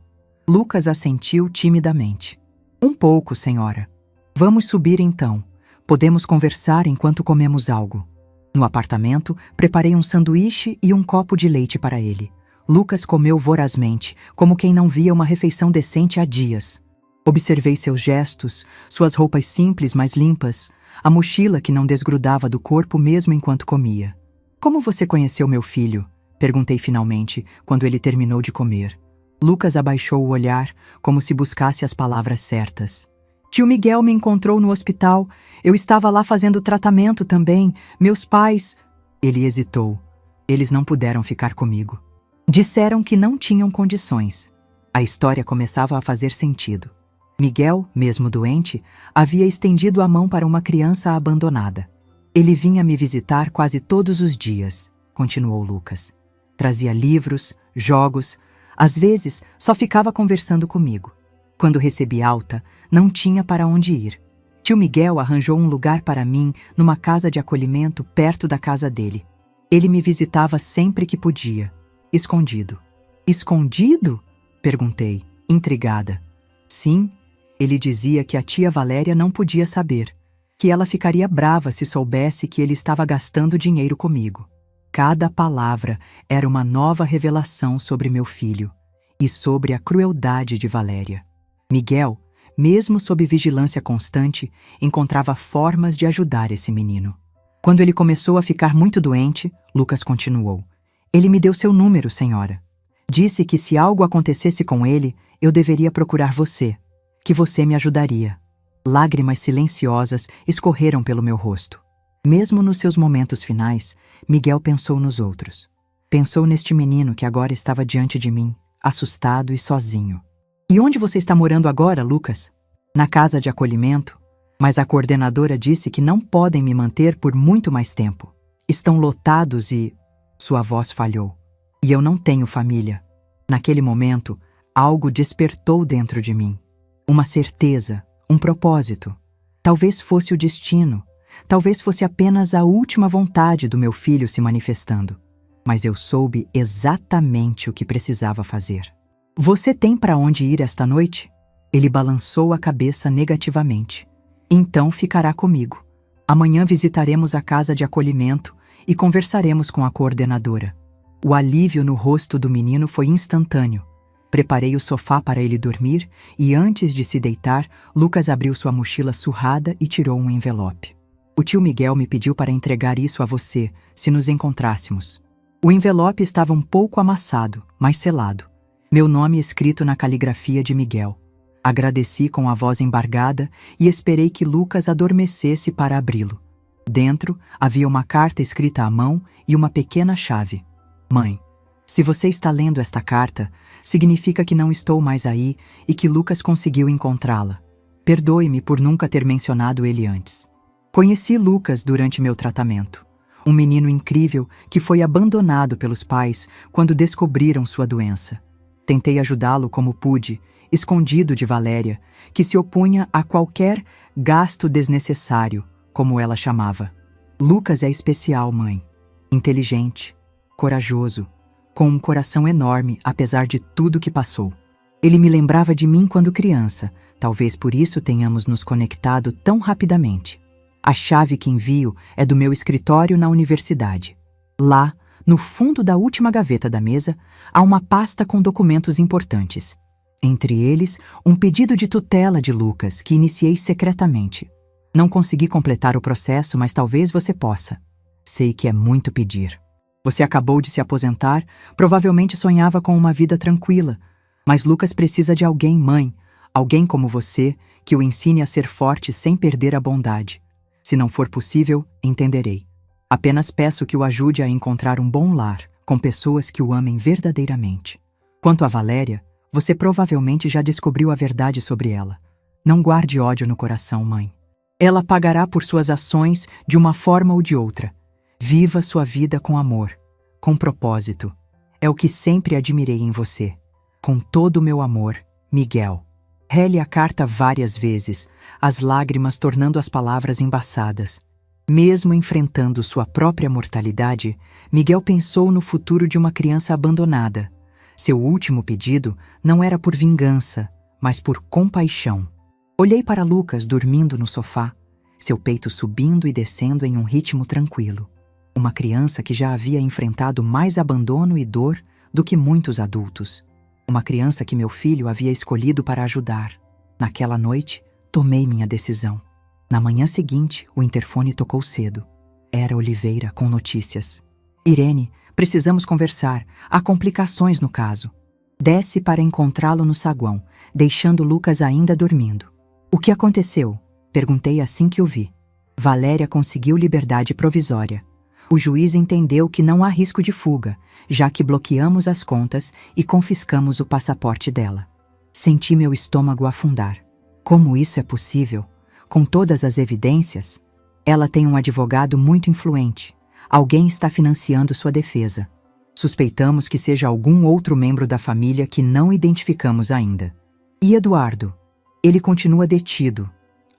Lucas assentiu timidamente. Um pouco, senhora. Vamos subir então. Podemos conversar enquanto comemos algo. No apartamento, preparei um sanduíche e um copo de leite para ele. Lucas comeu vorazmente, como quem não via uma refeição decente há dias. Observei seus gestos, suas roupas simples, mas limpas, a mochila que não desgrudava do corpo mesmo enquanto comia. Como você conheceu meu filho? Perguntei finalmente, quando ele terminou de comer. Lucas abaixou o olhar, como se buscasse as palavras certas. Tio Miguel me encontrou no hospital. Eu estava lá fazendo tratamento também. Meus pais... Ele hesitou. Eles não puderam ficar comigo. Disseram que não tinham condições. A história começava a fazer sentido. Miguel, mesmo doente, havia estendido a mão para uma criança abandonada. Ele vinha me visitar quase todos os dias, continuou Lucas. Trazia livros, jogos, às vezes só ficava conversando comigo. Quando recebi alta, não tinha para onde ir. Tio Miguel arranjou um lugar para mim numa casa de acolhimento perto da casa dele. Ele me visitava sempre que podia, escondido. Escondido? Perguntei, intrigada. Sim, ele dizia que a tia Valéria não podia saber, que ela ficaria brava se soubesse que ele estava gastando dinheiro comigo. Cada palavra era uma nova revelação sobre meu filho e sobre a crueldade de Valéria. Miguel, mesmo sob vigilância constante, encontrava formas de ajudar esse menino. Quando ele começou a ficar muito doente, Lucas continuou. Ele me deu seu número, senhora. Disse que se algo acontecesse com ele, eu deveria procurar você, que você me ajudaria. Lágrimas silenciosas escorreram pelo meu rosto. Mesmo nos seus momentos finais, Miguel pensou nos outros. Pensou neste menino que agora estava diante de mim, assustado e sozinho. E onde você está morando agora, Lucas? Na casa de acolhimento, mas a coordenadora disse que não podem me manter por muito mais tempo. Estão lotados e... Sua voz falhou. E eu não tenho família. Naquele momento, algo despertou dentro de mim. Uma certeza, um propósito. Talvez fosse o destino. Talvez fosse apenas a última vontade do meu filho se manifestando. Mas eu soube exatamente o que precisava fazer. Você tem para onde ir esta noite? Ele balançou a cabeça negativamente. Então ficará comigo. Amanhã visitaremos a casa de acolhimento e conversaremos com a coordenadora. O alívio no rosto do menino foi instantâneo. Preparei o sofá para ele dormir e antes de se deitar, Lucas abriu sua mochila surrada e tirou um envelope. O tio Miguel me pediu para entregar isso a você, se nos encontrássemos. O envelope estava um pouco amassado, mas selado. Meu nome escrito na caligrafia de Miguel. Agradeci com a voz embargada e esperei que Lucas adormecesse para abri-lo. Dentro havia uma carta escrita à mão e uma pequena chave. Mãe, se você está lendo esta carta, significa que não estou mais aí e que Lucas conseguiu encontrá-la. Perdoe-me por nunca ter mencionado ele antes. Conheci Lucas durante meu tratamento. Um menino incrível que foi abandonado pelos pais quando descobriram sua doença. Tentei ajudá-lo como pude, escondido de Valéria, que se opunha a qualquer gasto desnecessário, como ela chamava. Lucas é especial, mãe. Inteligente, corajoso, com um coração enorme apesar de tudo que passou. Ele me lembrava de mim quando criança, talvez por isso tenhamos nos conectado tão rapidamente. A chave que envio é do meu escritório na universidade. Lá, no fundo da última gaveta da mesa, há uma pasta com documentos importantes. Entre eles, um pedido de tutela de Lucas que iniciei secretamente. Não consegui completar o processo, mas talvez você possa. Sei que é muito pedir. Você acabou de se aposentar, provavelmente sonhava com uma vida tranquila. Mas Lucas precisa de alguém, mãe. Alguém como você, que o ensine a ser forte sem perder a bondade. Se não for possível, entenderei. Apenas peço que o ajude a encontrar um bom lar, com pessoas que o amem verdadeiramente. Quanto a Valéria, você provavelmente já descobriu a verdade sobre ela. Não guarde ódio no coração, mãe. Ela pagará por suas ações de uma forma ou de outra. Viva sua vida com amor, com propósito. É o que sempre admirei em você. Com todo o meu amor, Miguel. Rele a carta várias vezes, as lágrimas tornando as palavras embaçadas. Mesmo enfrentando sua própria mortalidade, Miguel pensou no futuro de uma criança abandonada. Seu último pedido não era por vingança, mas por compaixão. Olhei para Lucas dormindo no sofá, seu peito subindo e descendo em um ritmo tranquilo. Uma criança que já havia enfrentado mais abandono e dor do que muitos adultos. Uma criança que meu filho havia escolhido para ajudar. Naquela noite, tomei minha decisão. Na manhã seguinte, o interfone tocou cedo. Era Oliveira com notícias. Irene, precisamos conversar. Há complicações no caso. Desce para encontrá-lo no saguão, deixando Lucas ainda dormindo. O que aconteceu? Perguntei assim que o vi. Valéria conseguiu liberdade provisória. O juiz entendeu que não há risco de fuga, já que bloqueamos as contas e confiscamos o passaporte dela. Senti meu estômago afundar. Como isso é possível? Com todas as evidências? Ela tem um advogado muito influente. Alguém está financiando sua defesa. Suspeitamos que seja algum outro membro da família que não identificamos ainda. E Eduardo? Ele continua detido.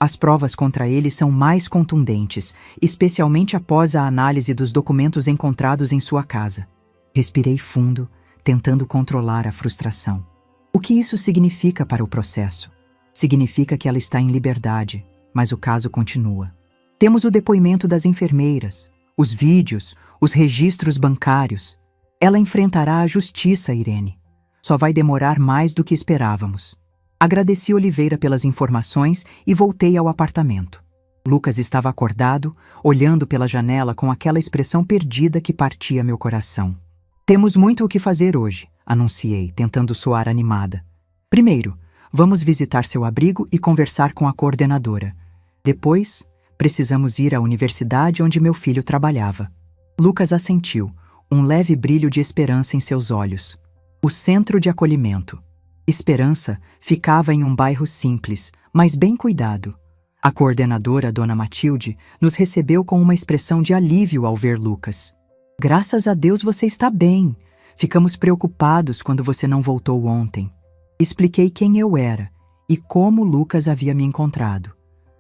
As provas contra ele são mais contundentes, especialmente após a análise dos documentos encontrados em sua casa. Respirei fundo, tentando controlar a frustração. O que isso significa para o processo? Significa que ela está em liberdade, mas o caso continua. Temos o depoimento das enfermeiras, os vídeos, os registros bancários. Ela enfrentará a justiça, Irene. Só vai demorar mais do que esperávamos. Agradeci Oliveira pelas informações e voltei ao apartamento. Lucas estava acordado, olhando pela janela com aquela expressão perdida que partia meu coração. Temos muito o que fazer hoje, anunciei, tentando soar animada. Primeiro, vamos visitar seu abrigo e conversar com a coordenadora. Depois, precisamos ir à universidade onde meu filho trabalhava. Lucas assentiu, um leve brilho de esperança em seus olhos. O centro de acolhimento. Esperança ficava em um bairro simples, mas bem cuidado. A coordenadora, Dona Matilde, nos recebeu com uma expressão de alívio ao ver Lucas. Graças a Deus você está bem. Ficamos preocupados quando você não voltou ontem. Expliquei quem eu era e como Lucas havia me encontrado.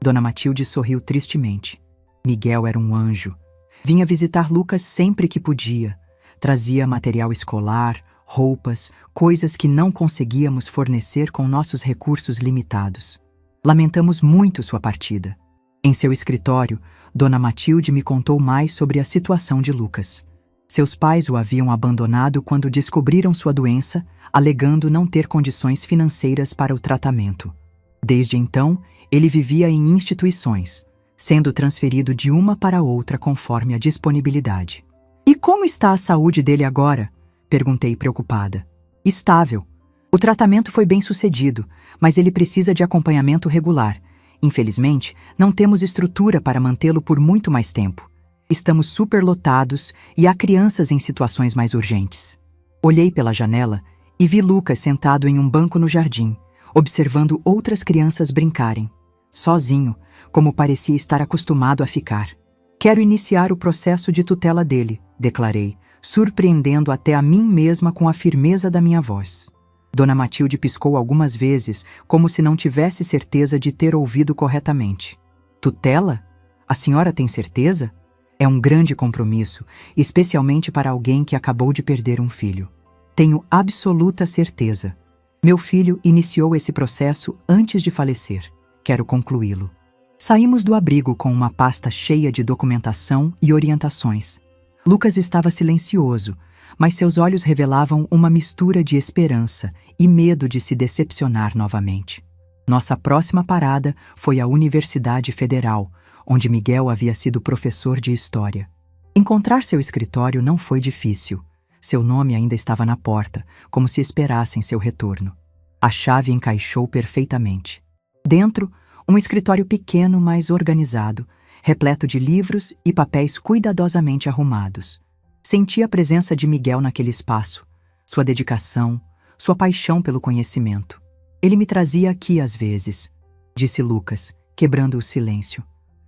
Dona Matilde sorriu tristemente. Miguel era um anjo. Vinha visitar Lucas sempre que podia. Trazia material escolar, roupas, coisas que não conseguíamos fornecer com nossos recursos limitados. Lamentamos muito sua partida. Em seu escritório, Dona Matilde me contou mais sobre a situação de Lucas. Seus pais o haviam abandonado quando descobriram sua doença, alegando não ter condições financeiras para o tratamento. Desde então, ele vivia em instituições, sendo transferido de uma para outra conforme a disponibilidade. E como está a saúde dele agora? Perguntei preocupada. Estável. O tratamento foi bem sucedido, mas ele precisa de acompanhamento regular. Infelizmente, não temos estrutura para mantê-lo por muito mais tempo. Estamos superlotados e há crianças em situações mais urgentes. Olhei pela janela e vi Lucas sentado em um banco no jardim, observando outras crianças brincarem. Sozinho, como parecia estar acostumado a ficar. Quero iniciar o processo de tutela dele, declarei, surpreendendo até a mim mesma com a firmeza da minha voz. Dona Matilde piscou algumas vezes, como se não tivesse certeza de ter ouvido corretamente. Tutela? A senhora tem certeza? É um grande compromisso, especialmente para alguém que acabou de perder um filho. Tenho absoluta certeza. Meu filho iniciou esse processo antes de falecer. Quero concluí-lo. Saímos do abrigo com uma pasta cheia de documentação e orientações. Lucas estava silencioso, mas seus olhos revelavam uma mistura de esperança e medo de se decepcionar novamente. Nossa próxima parada foi a Universidade Federal, onde Miguel havia sido professor de História. Encontrar seu escritório não foi difícil. Seu nome ainda estava na porta, como se esperassem seu retorno. A chave encaixou perfeitamente. Dentro, um escritório pequeno, mas organizado, repleto de livros e papéis cuidadosamente arrumados. Senti a presença de Miguel naquele espaço, sua dedicação, sua paixão pelo conhecimento. Ele me trazia aqui às vezes, disse Lucas, quebrando o silêncio.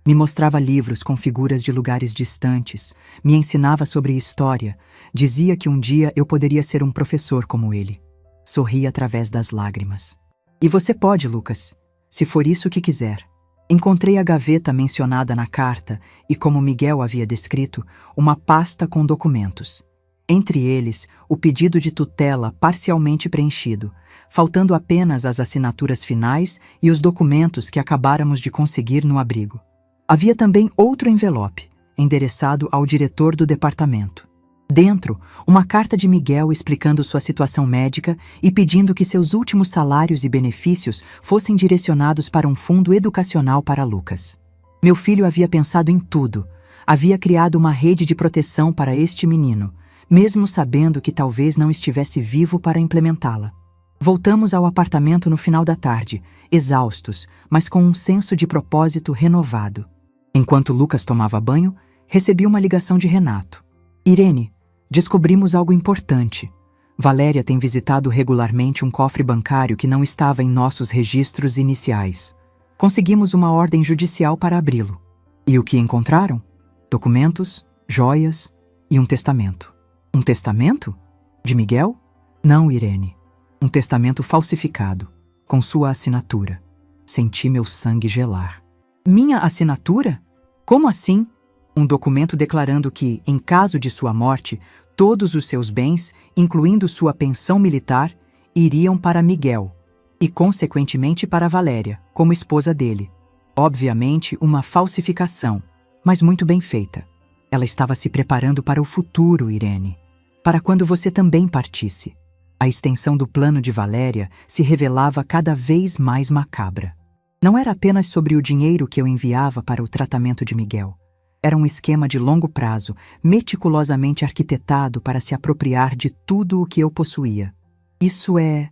Me mostrava livros com figuras de lugares distantes, me ensinava sobre história, dizia que um dia eu poderia ser um professor como ele. Sorri através das lágrimas. E você pode, Lucas, se for isso que quiser. Encontrei a gaveta mencionada na carta e, como Miguel havia descrito, uma pasta com documentos. Entre eles, o pedido de tutela parcialmente preenchido, faltando apenas as assinaturas finais e os documentos que acabáramos de conseguir no abrigo. Havia também outro envelope, endereçado ao diretor do departamento. Dentro, uma carta de Miguel explicando sua situação médica e pedindo que seus últimos salários e benefícios fossem direcionados para um fundo educacional para Lucas. Meu filho havia pensado em tudo, havia criado uma rede de proteção para este menino, mesmo sabendo que talvez não estivesse vivo para implementá-la. Voltamos ao apartamento no final da tarde, exaustos, mas com um senso de propósito renovado. Enquanto Lucas tomava banho, recebi uma ligação de Renato. Irene, descobrimos algo importante. Valéria tem visitado regularmente um cofre bancário que não estava em nossos registros iniciais. Conseguimos uma ordem judicial para abri-lo. E o que encontraram? Documentos, joias e um testamento. Um testamento? De Miguel? Não, Irene. Um testamento falsificado, com sua assinatura. Senti meu sangue gelar. Minha assinatura? Como assim? Um documento declarando que, em caso de sua morte, todos os seus bens, incluindo sua pensão militar, iriam para Miguel e, consequentemente, para Valéria, como esposa dele. Obviamente, uma falsificação, mas muito bem feita. Ela estava se preparando para o futuro, Irene, para quando você também partisse. A extensão do plano de Valéria se revelava cada vez mais macabra. Não era apenas sobre o dinheiro que eu enviava para o tratamento de Miguel. Era um esquema de longo prazo, meticulosamente arquitetado para se apropriar de tudo o que eu possuía. Isso é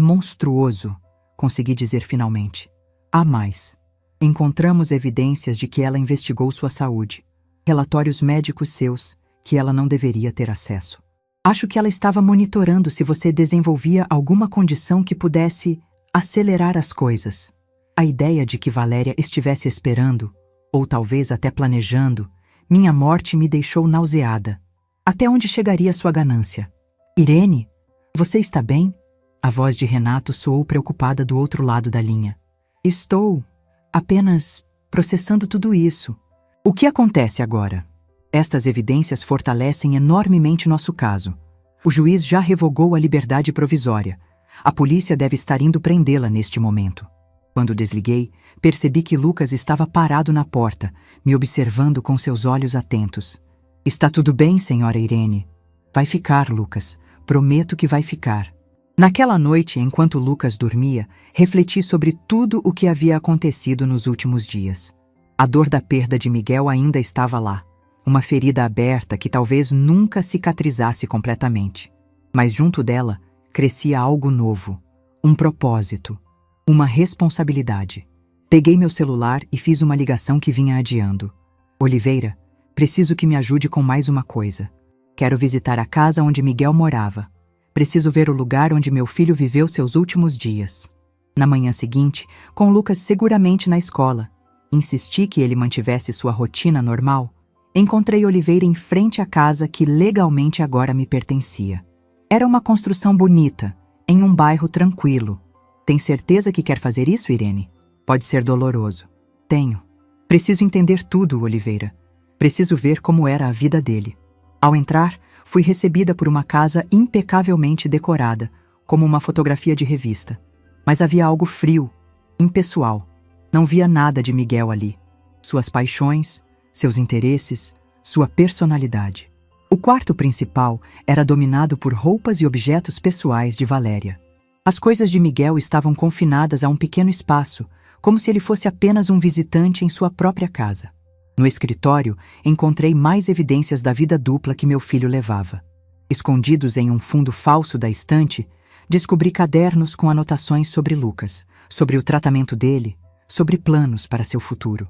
monstruoso, consegui dizer finalmente. Há mais. Encontramos evidências de que ela investigou sua saúde. Relatórios médicos seus, que ela não deveria ter acesso. Acho que ela estava monitorando se você desenvolvia alguma condição que pudesse acelerar as coisas. A ideia de que Valéria estivesse esperando, ou talvez até planejando, minha morte me deixou nauseada. Até onde chegaria sua ganância? Irene, você está bem? A voz de Renato soou preocupada do outro lado da linha. Estou apenas processando tudo isso. O que acontece agora? Estas evidências fortalecem enormemente nosso caso. O juiz já revogou a liberdade provisória. A polícia deve estar indo prendê-la neste momento. Quando desliguei, percebi que Lucas estava parado na porta, me observando com seus olhos atentos. Está tudo bem, senhora Irene? Vai ficar, Lucas. Prometo que vai ficar. Naquela noite, enquanto Lucas dormia, refleti sobre tudo o que havia acontecido nos últimos dias. A dor da perda de Miguel ainda estava lá. Uma ferida aberta que talvez nunca cicatrizasse completamente. Mas junto dela, crescia algo novo. Um propósito. Uma responsabilidade. Peguei meu celular e fiz uma ligação que vinha adiando. Oliveira, preciso que me ajude com mais uma coisa. Quero visitar a casa onde Miguel morava. Preciso ver o lugar onde meu filho viveu seus últimos dias. Na manhã seguinte, com Lucas seguramente na escola, insisti que ele mantivesse sua rotina normal. Encontrei Oliveira em frente à casa que legalmente agora me pertencia. Era uma construção bonita, em um bairro tranquilo. Tem certeza que quer fazer isso, Irene? Pode ser doloroso. Tenho. Preciso entender tudo, Oliveira. Preciso ver como era a vida dele. Ao entrar, fui recebida por uma casa impecavelmente decorada, como uma fotografia de revista. Mas havia algo frio, impessoal. Não via nada de Miguel ali. Suas paixões, seus interesses, sua personalidade. O quarto principal era dominado por roupas e objetos pessoais de Valéria. As coisas de Miguel estavam confinadas a um pequeno espaço, como se ele fosse apenas um visitante em sua própria casa. No escritório, encontrei mais evidências da vida dupla que meu filho levava. Escondidos em um fundo falso da estante, descobri cadernos com anotações sobre Lucas, sobre o tratamento dele, sobre planos para seu futuro.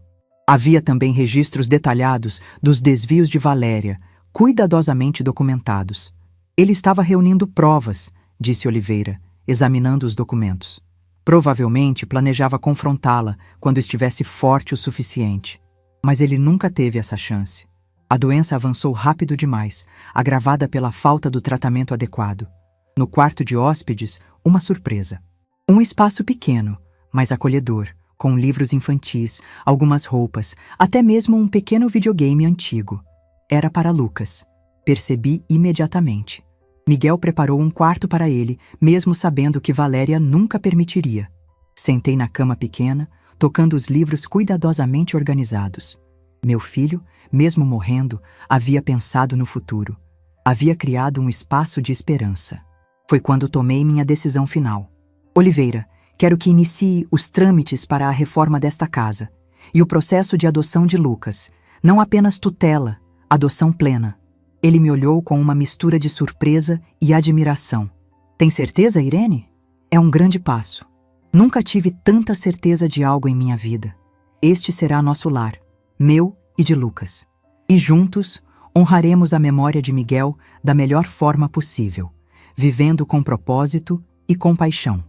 Havia também registros detalhados dos desvios de Valéria, cuidadosamente documentados. Ele estava reunindo provas, disse Oliveira, examinando os documentos. Provavelmente planejava confrontá-la quando estivesse forte o suficiente. Mas ele nunca teve essa chance. A doença avançou rápido demais, agravada pela falta do tratamento adequado. No quarto de hóspedes, uma surpresa. Um espaço pequeno, mas acolhedor, com livros infantis, algumas roupas, até mesmo um pequeno videogame antigo. Era para Lucas. Percebi imediatamente. Miguel preparou um quarto para ele, mesmo sabendo que Valéria nunca permitiria. Sentei na cama pequena, tocando os livros cuidadosamente organizados. Meu filho, mesmo morrendo, havia pensado no futuro. Havia criado um espaço de esperança. Foi quando tomei minha decisão final. Oliveira, quero que inicie os trâmites para a reforma desta casa e o processo de adoção de Lucas. Não apenas tutela, adoção plena. Ele me olhou com uma mistura de surpresa e admiração. Tem certeza, Irene? É um grande passo. Nunca tive tanta certeza de algo em minha vida. Este será nosso lar, meu e de Lucas. E juntos, honraremos a memória de Miguel da melhor forma possível, vivendo com propósito e compaixão.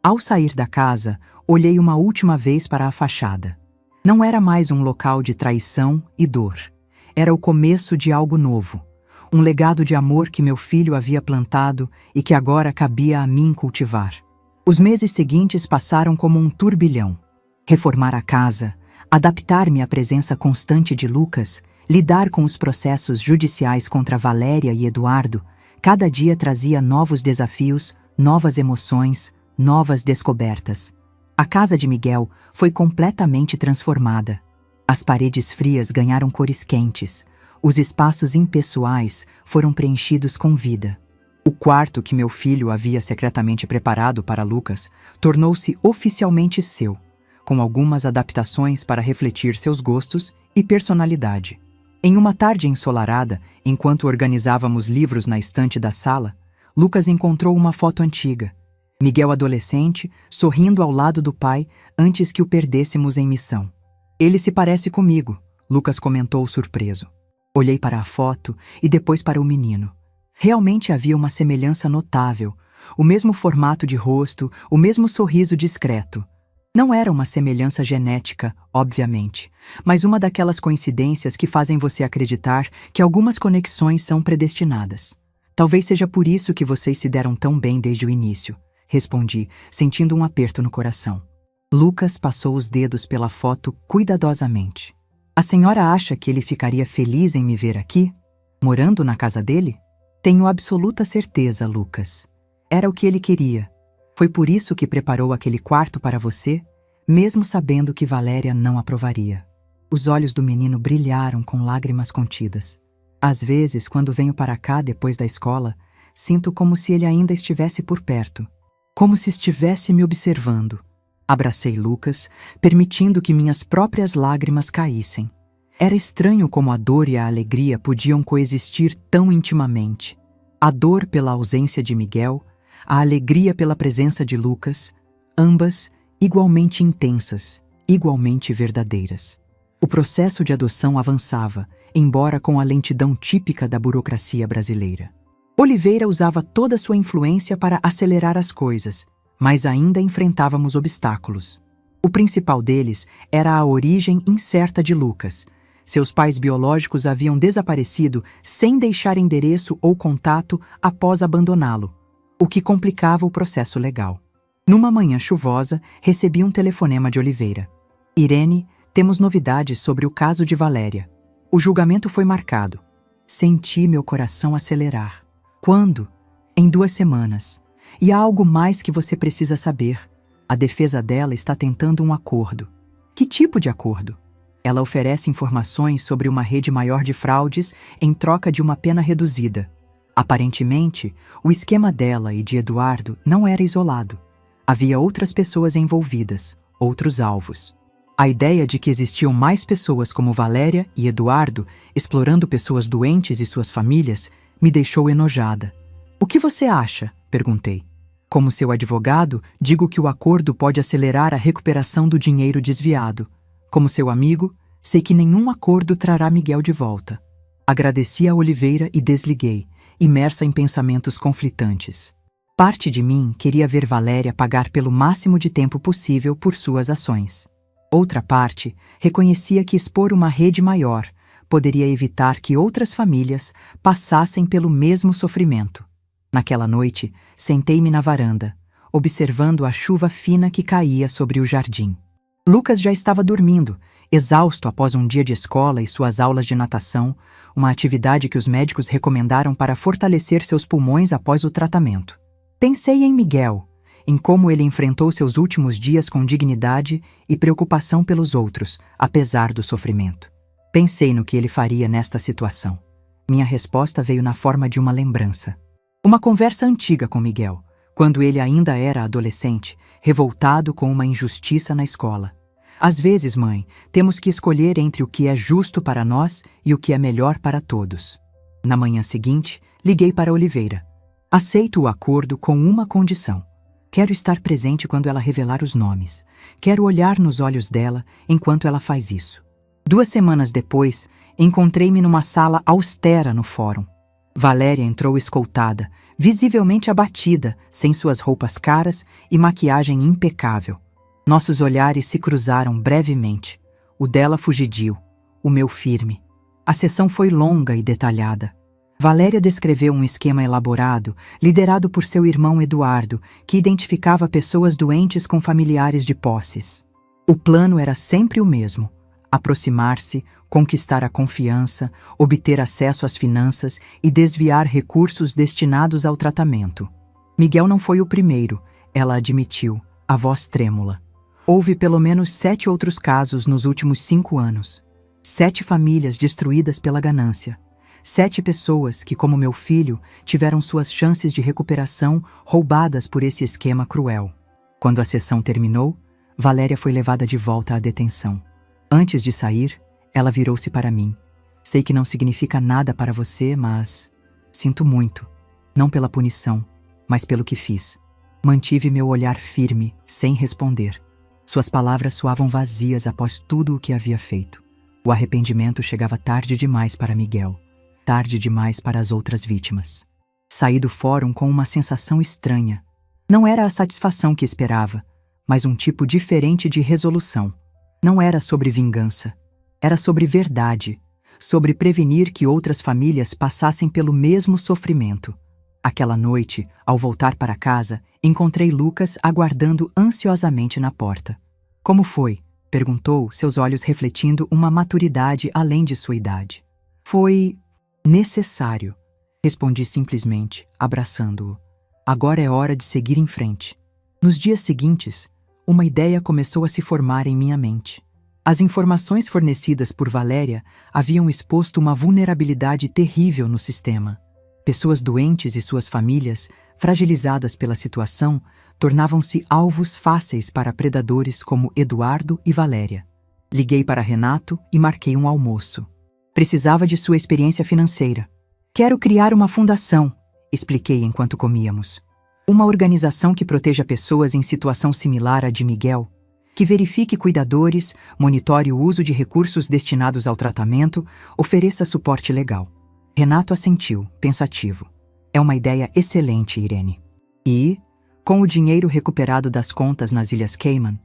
Ao sair da casa, olhei uma última vez para a fachada. Não era mais um local de traição e dor. Era o começo de algo novo. Um legado de amor que meu filho havia plantado e que agora cabia a mim cultivar. Os meses seguintes passaram como um turbilhão. Reformar a casa, Adaptar-me à presença constante de Lucas, lidar com os processos judiciais contra Valéria e Eduardo, cada dia trazia novos desafios, novas emoções, novas descobertas. A casa de Miguel foi completamente transformada. As paredes frias ganharam cores quentes. Os espaços impessoais foram preenchidos com vida. O quarto que meu filho havia secretamente preparado para Lucas tornou-se oficialmente seu, com algumas adaptações para refletir seus gostos e personalidade. Em uma tarde ensolarada, enquanto organizávamos livros na estante da sala, Lucas encontrou uma foto antiga. Miguel adolescente, sorrindo ao lado do pai antes que o perdêssemos em missão. Ele se parece comigo, Lucas comentou surpreso. Olhei para a foto e depois para o menino. Realmente havia uma semelhança notável, o mesmo formato de rosto, o mesmo sorriso discreto. Não era uma semelhança genética, obviamente, mas uma daquelas coincidências que fazem você acreditar que algumas conexões são predestinadas. Talvez seja por isso que vocês se deram tão bem desde o início, respondi, sentindo um aperto no coração. Lucas passou os dedos pela foto cuidadosamente. A senhora acha que ele ficaria feliz em me ver aqui? Morando na casa dele? Tenho absoluta certeza, Lucas. Era o que ele queria. Foi por isso que preparou aquele quarto para você, mesmo sabendo que Valéria não aprovaria. Os olhos do menino brilharam com lágrimas contidas. Às vezes, quando venho para cá depois da escola, sinto como se ele ainda estivesse por perto, como se estivesse me observando. Abracei Lucas, permitindo que minhas próprias lágrimas caíssem. Era estranho como a dor e a alegria podiam coexistir tão intimamente. A dor pela ausência de Miguel, a alegria pela presença de Lucas, ambas igualmente intensas, igualmente verdadeiras. O processo de adoção avançava, embora com a lentidão típica da burocracia brasileira. Oliveira usava toda sua influência para acelerar as coisas, mas ainda enfrentávamos obstáculos. O principal deles era a origem incerta de Lucas. Seus pais biológicos haviam desaparecido sem deixar endereço ou contato após abandoná-lo, o que complicava o processo legal. Numa manhã chuvosa, recebi um telefonema de Oliveira. Irene, temos novidades sobre o caso de Valéria. O julgamento foi marcado. Senti meu coração acelerar. Quando? Em 2 semanas. E há algo mais que você precisa saber. A defesa dela está tentando um acordo. Que tipo de acordo? Ela oferece informações sobre uma rede maior de fraudes em troca de uma pena reduzida. Aparentemente, o esquema dela e de Eduardo não era isolado. Havia outras pessoas envolvidas, outros alvos. A ideia de que existiam mais pessoas como Valéria e Eduardo explorando pessoas doentes e suas famílias me deixou enojada. O que você acha? Perguntei. Como seu advogado, digo que o acordo pode acelerar a recuperação do dinheiro desviado. Como seu amigo, sei que nenhum acordo trará Miguel de volta. Agradeci a Oliveira e desliguei, imersa em pensamentos conflitantes. Parte de mim queria ver Valéria pagar pelo máximo de tempo possível por suas ações. Outra parte reconhecia que expor uma rede maior poderia evitar que outras famílias passassem pelo mesmo sofrimento. Naquela noite, sentei-me na varanda, observando a chuva fina que caía sobre o jardim. Lucas já estava dormindo, exausto após um dia de escola e suas aulas de natação, uma atividade que os médicos recomendaram para fortalecer seus pulmões após o tratamento. Pensei em Miguel, em como ele enfrentou seus últimos dias com dignidade e preocupação pelos outros, apesar do sofrimento. Pensei no que ele faria nesta situação. Minha resposta veio na forma de uma lembrança. Uma conversa antiga com Miguel, quando ele ainda era adolescente, revoltado com uma injustiça na escola. Às vezes, mãe, temos que escolher entre o que é justo para nós e o que é melhor para todos. Na manhã seguinte, liguei para Oliveira. Aceito o acordo com uma condição. Quero estar presente quando ela revelar os nomes. Quero olhar nos olhos dela enquanto ela faz isso. 2 semanas depois, encontrei-me numa sala austera no fórum. Valéria entrou escoltada, visivelmente abatida, sem suas roupas caras e maquiagem impecável. Nossos olhares se cruzaram brevemente. O dela fugidio, o meu firme. A sessão foi longa e detalhada. Valéria descreveu um esquema elaborado, liderado por seu irmão Eduardo, que identificava pessoas doentes com familiares de posses. O plano era sempre o mesmo: Aproximar-se, conquistar a confiança, obter acesso às finanças e desviar recursos destinados ao tratamento. Miguel não foi o primeiro, ela admitiu, a voz trêmula. Houve pelo menos 7 outros casos nos últimos 5 anos. 7 famílias destruídas pela ganância. 7 pessoas que, como meu filho, tiveram suas chances de recuperação roubadas por esse esquema cruel. Quando a sessão terminou, Valéria foi levada de volta à detenção. Antes de sair, ela virou-se para mim. Sei que não significa nada para você, mas sinto muito. Não pela punição, mas pelo que fiz. Mantive meu olhar firme, sem responder. Suas palavras soavam vazias após tudo o que havia feito. O arrependimento chegava tarde demais para Miguel. Tarde demais para as outras vítimas. Saí do fórum com uma sensação estranha. Não era a satisfação que esperava, mas um tipo diferente de resolução. Não era sobre vingança. Era sobre verdade. Sobre prevenir que outras famílias passassem pelo mesmo sofrimento. Aquela noite, ao voltar para casa, encontrei Lucas aguardando ansiosamente na porta. Como foi? Perguntou, seus olhos refletindo uma maturidade além de sua idade. Foi necessário, respondi simplesmente, abraçando-o. Agora é hora de seguir em frente. Nos dias seguintes, uma ideia começou a se formar em minha mente. As informações fornecidas por Valéria haviam exposto uma vulnerabilidade terrível no sistema. Pessoas doentes e suas famílias, fragilizadas pela situação, tornavam-se alvos fáceis para predadores como Eduardo e Valéria. Liguei para Renato e marquei um almoço. Precisava de sua experiência financeira. Quero criar uma fundação, expliquei enquanto comíamos. Uma organização que proteja pessoas em situação similar à de Miguel, que verifique cuidadores, monitore o uso de recursos destinados ao tratamento, ofereça suporte legal. Renato assentiu, pensativo. É uma ideia excelente, Irene. E, com o dinheiro recuperado das contas nas Ilhas Cayman,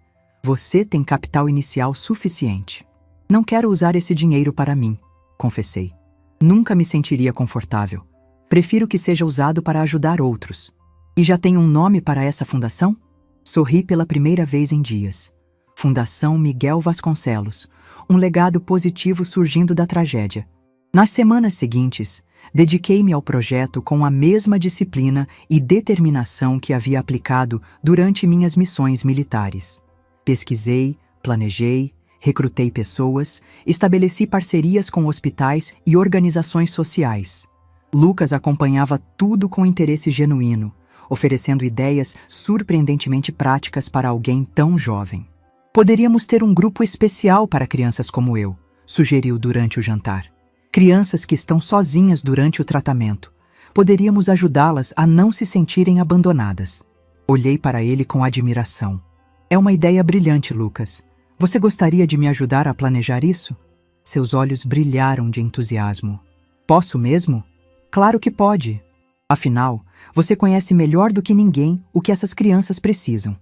você tem capital inicial suficiente. Não quero usar esse dinheiro para mim, confessei. Nunca me sentiria confortável. Prefiro que seja usado para ajudar outros. E já tem um nome para essa fundação? Sorri pela primeira vez em dias. Fundação Miguel Vasconcelos, um legado positivo surgindo da tragédia. Nas semanas seguintes, dediquei-me ao projeto com a mesma disciplina e determinação que havia aplicado durante minhas missões militares. Pesquisei, planejei, recrutei pessoas, estabeleci parcerias com hospitais e organizações sociais. Lucas acompanhava tudo com interesse genuíno, oferecendo ideias surpreendentemente práticas para alguém tão jovem. Poderíamos ter um grupo especial para crianças como eu, sugeriu durante o jantar. Crianças que estão sozinhas durante o tratamento. Poderíamos ajudá-las a não se sentirem abandonadas. Olhei para ele com admiração. É uma ideia brilhante, Lucas. Você gostaria de me ajudar a planejar isso? Seus olhos brilharam de entusiasmo. Posso mesmo? Claro que pode. Afinal, você conhece melhor do que ninguém o que essas crianças precisam.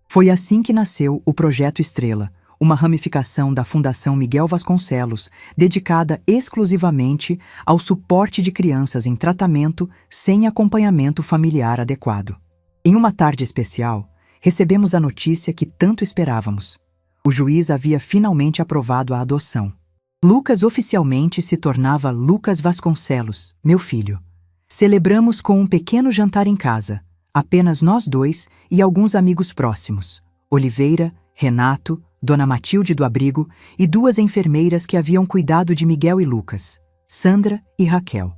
Foi assim que nasceu o Projeto Estrela, uma ramificação da Fundação Miguel Vasconcelos, dedicada exclusivamente ao suporte de crianças em tratamento sem acompanhamento familiar adequado. Em uma tarde especial, recebemos a notícia que tanto esperávamos. O juiz havia finalmente aprovado a adoção. Lucas oficialmente se tornava Lucas Vasconcelos, meu filho. Celebramos com um pequeno jantar em casa, apenas nós dois e alguns amigos próximos, Oliveira, Renato, Dona Matilde do abrigo e 2 enfermeiras que haviam cuidado de Miguel e Lucas, Sandra e Raquel.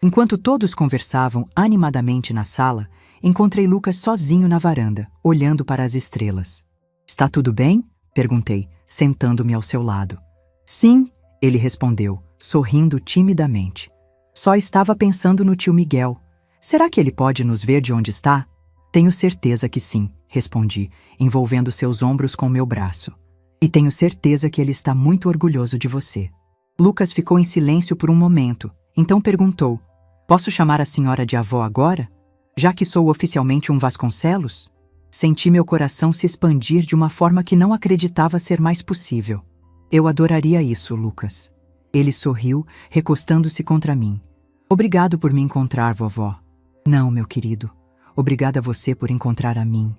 Enquanto todos conversavam animadamente na sala, encontrei Lucas sozinho na varanda, olhando para as estrelas. Está tudo bem? Perguntei, sentando-me ao seu lado. Sim, ele respondeu, sorrindo timidamente. Só estava pensando no tio Miguel. Será que ele pode nos ver de onde está? Tenho certeza que sim, respondi, envolvendo seus ombros com meu braço. E tenho certeza que ele está muito orgulhoso de você. Lucas ficou em silêncio por um momento, então perguntou: Posso chamar a senhora de avó agora? Já que sou oficialmente um Vasconcelos? Senti meu coração se expandir de uma forma que não acreditava ser mais possível. Eu adoraria isso, Lucas. Ele sorriu, recostando-se contra mim. Obrigado por me encontrar, vovó. Não, meu querido. Obrigada a você por encontrar a mim.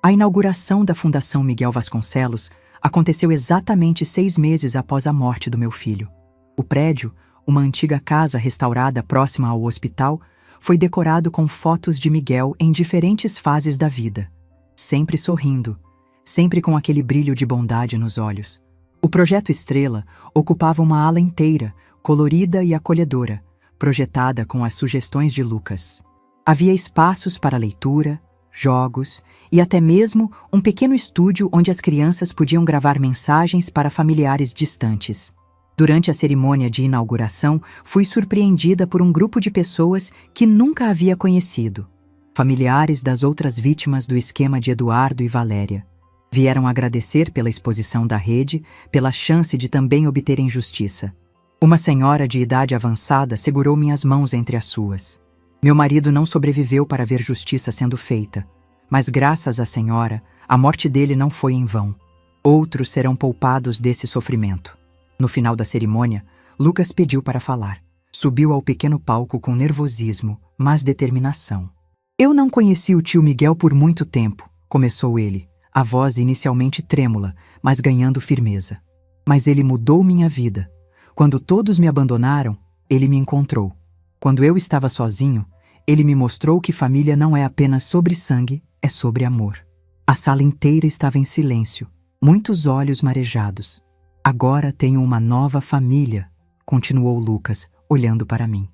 A inauguração da Fundação Miguel Vasconcelos Aconteceu exatamente 6 meses após a morte do meu filho. O prédio, uma antiga casa restaurada próxima ao hospital, foi decorado com fotos de Miguel em diferentes fases da vida, sempre sorrindo, sempre com aquele brilho de bondade nos olhos. O Projeto Estrela ocupava uma ala inteira, colorida e acolhedora, projetada com as sugestões de Lucas. Havia espaços para leitura, jogos e até mesmo um pequeno estúdio onde as crianças podiam gravar mensagens para familiares distantes. Durante a cerimônia de inauguração, fui surpreendida por um grupo de pessoas que nunca havia conhecido. Familiares das outras vítimas do esquema de Eduardo e Valéria. Vieram agradecer pela exposição da rede, pela chance de também obterem justiça. Uma senhora de idade avançada segurou minhas mãos entre as suas. Meu marido não sobreviveu para ver justiça sendo feita, mas graças à senhora, a morte dele não foi em vão. Outros serão poupados desse sofrimento. No final da cerimônia, Lucas pediu para falar. Subiu ao pequeno palco com nervosismo, mas determinação. Eu não conheci o tio Miguel por muito tempo, começou ele, a voz inicialmente trêmula, mas ganhando firmeza. Mas ele mudou minha vida. Quando todos me abandonaram, ele me encontrou. Quando eu estava sozinho, ele me mostrou que família não é apenas sobre sangue, é sobre amor. A sala inteira estava em silêncio, muitos olhos marejados. Agora tenho uma nova família, continuou Lucas, olhando para mim.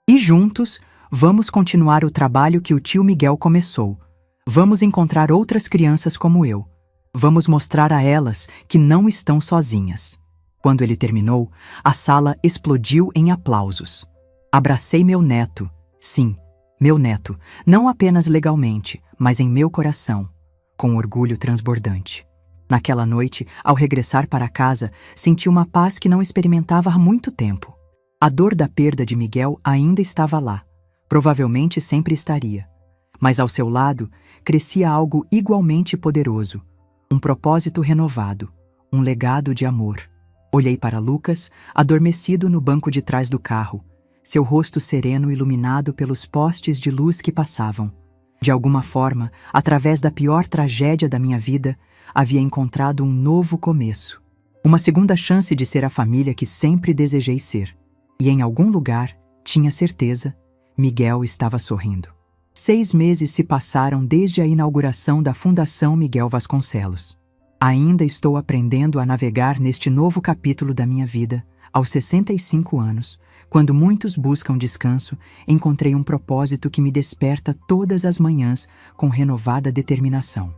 E juntos, vamos continuar o trabalho que o tio Miguel começou. Vamos encontrar outras crianças como eu. Vamos mostrar a elas que não estão sozinhas. Quando ele terminou, a sala explodiu em aplausos. Abracei meu neto. Sim, meu neto, não apenas legalmente, mas em meu coração, com orgulho transbordante. Naquela noite, ao regressar para casa, senti uma paz que não experimentava há muito tempo. A dor da perda de Miguel ainda estava lá. Provavelmente sempre estaria. Mas ao seu lado, crescia algo igualmente poderoso. Um propósito renovado. Um legado de amor. Olhei para Lucas, adormecido no banco de trás do carro. Seu rosto sereno iluminado pelos postes de luz que passavam. De alguma forma, através da pior tragédia da minha vida, havia encontrado um novo começo. Uma segunda chance de ser a família que sempre desejei ser. E em algum lugar, tinha certeza, Miguel estava sorrindo. 6 meses se passaram desde a inauguração da Fundação Miguel Vasconcelos. Ainda estou aprendendo a navegar neste novo capítulo da minha vida, aos 65 anos, quando muitos buscam descanso, encontrei um propósito que me desperta todas as manhãs com renovada determinação.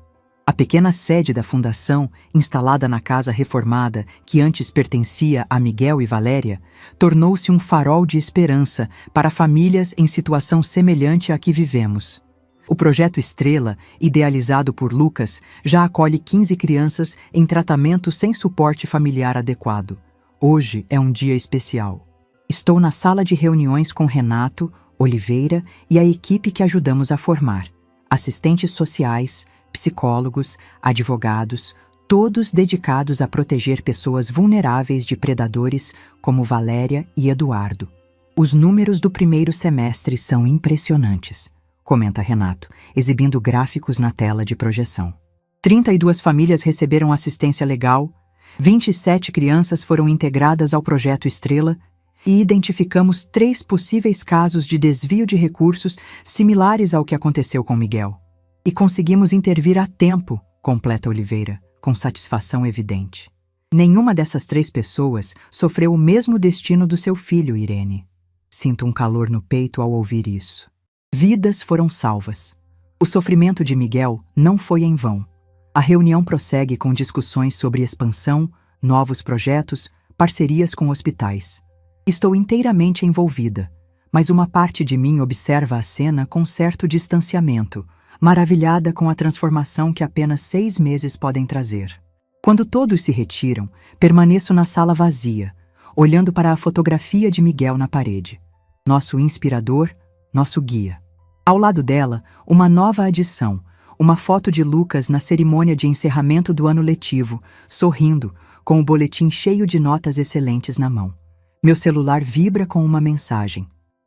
A pequena sede da fundação, instalada na casa reformada que antes pertencia a Miguel e Valéria, tornou-se um farol de esperança para famílias em situação semelhante à que vivemos. O Projeto Estrela, idealizado por Lucas, já acolhe 15 crianças em tratamento sem suporte familiar adequado. Hoje é um dia especial. Estou na sala de reuniões com Renato, Oliveira e a equipe que ajudamos a formar. Assistentes sociais, psicólogos, advogados, todos dedicados a proteger pessoas vulneráveis de predadores como Valéria e Eduardo. Os números do primeiro semestre são impressionantes, comenta Renato, exibindo gráficos na tela de projeção. 32 famílias receberam assistência legal, 27 crianças foram integradas ao Projeto Estrela e identificamos 3 possíveis casos de desvio de recursos similares ao que aconteceu com Miguel. E conseguimos intervir a tempo, completa Oliveira, com satisfação evidente. Nenhuma dessas 3 pessoas sofreu o mesmo destino do seu filho, Irene. Sinto um calor no peito ao ouvir isso. Vidas foram salvas. O sofrimento de Miguel não foi em vão. A reunião prossegue com discussões sobre expansão, novos projetos, parcerias com hospitais. Estou inteiramente envolvida, mas uma parte de mim observa a cena com certo distanciamento, maravilhada com a transformação que apenas 6 meses podem trazer. Quando todos se retiram, permaneço na sala vazia, olhando para a fotografia de Miguel na parede. Nosso inspirador, nosso guia. Ao lado dela, uma nova adição, uma foto de Lucas na cerimônia de encerramento do ano letivo, sorrindo, com o boletim cheio de notas excelentes na mão. Meu celular vibra com uma mensagem.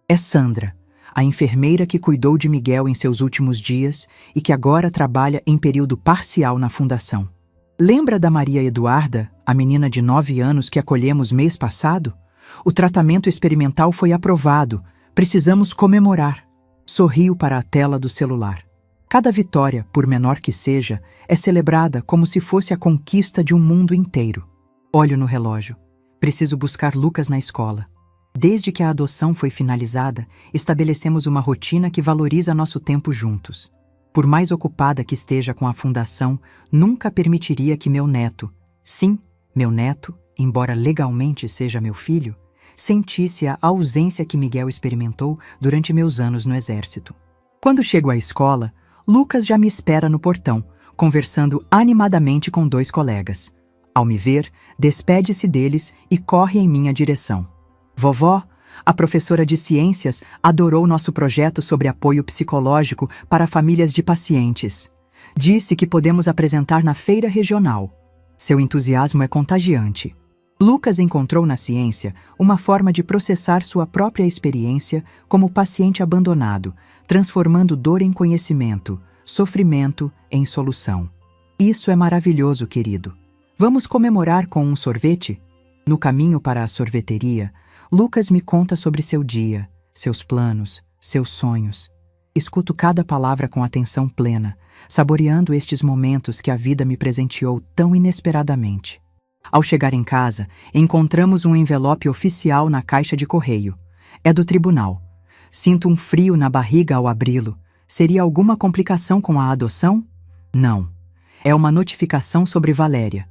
É Sandra, a enfermeira que cuidou de Miguel em seus últimos dias e que agora trabalha em período parcial na fundação. Lembra da Maria Eduarda, a menina de 9 anos que acolhemos mês passado? O tratamento experimental foi aprovado. Precisamos comemorar. Sorriu para a tela do celular. Cada vitória, por menor que seja, é celebrada como se fosse a conquista de um mundo inteiro. Olho no relógio. Preciso buscar Lucas na escola. Desde que a adoção foi finalizada, estabelecemos uma rotina que valoriza nosso tempo juntos. Por mais ocupada que esteja com a fundação, nunca permitiria que meu neto, sim, meu neto, embora legalmente seja meu filho, sentisse a ausência que Miguel experimentou durante meus anos no exército. Quando chego à escola, Lucas já me espera no portão, conversando animadamente com 2 colegas. Ao me ver, despede-se deles e corre em minha direção. Vovó, a professora de ciências, adorou nosso projeto sobre apoio psicológico para famílias de pacientes. Disse que podemos apresentar na feira regional. Seu entusiasmo é contagiante. Lucas encontrou na ciência uma forma de processar sua própria experiência como paciente abandonado, transformando dor em conhecimento, sofrimento em solução. Isso é maravilhoso, querido. Vamos comemorar com um sorvete? No caminho para a sorveteria, Lucas me conta sobre seu dia, seus planos, seus sonhos. Escuto cada palavra com atenção plena, saboreando estes momentos que a vida me presenteou tão inesperadamente. Ao chegar em casa, encontramos um envelope oficial na caixa de correio. É do tribunal. Sinto um frio na barriga ao abri-lo. Seria alguma complicação com a adoção? Não. É uma notificação sobre Valéria.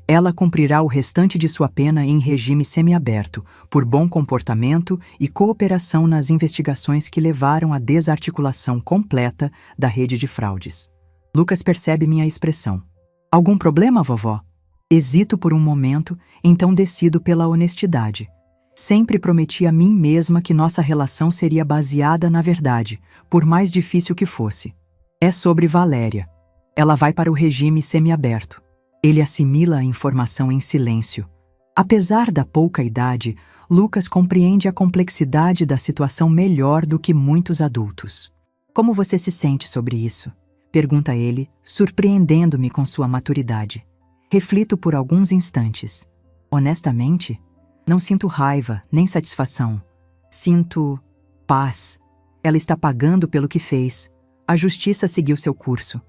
Ela cumprirá o restante de sua pena em regime semiaberto, por bom comportamento e cooperação nas investigações que levaram à desarticulação completa da rede de fraudes. Lucas percebe minha expressão. Algum problema, vovó? Hesito por um momento, então decido pela honestidade. Sempre prometi a mim mesma que nossa relação seria baseada na verdade, por mais difícil que fosse. É sobre Valéria. Ela vai para o regime semiaberto. Ele assimila a informação em silêncio. Apesar da pouca idade, Lucas compreende a complexidade da situação melhor do que muitos adultos. Como você se sente sobre isso? Pergunta ele, surpreendendo-me com sua maturidade. Reflito por alguns instantes. Honestamente, não sinto raiva nem satisfação. Sinto paz. Ela está pagando pelo que fez. A justiça seguiu seu curso.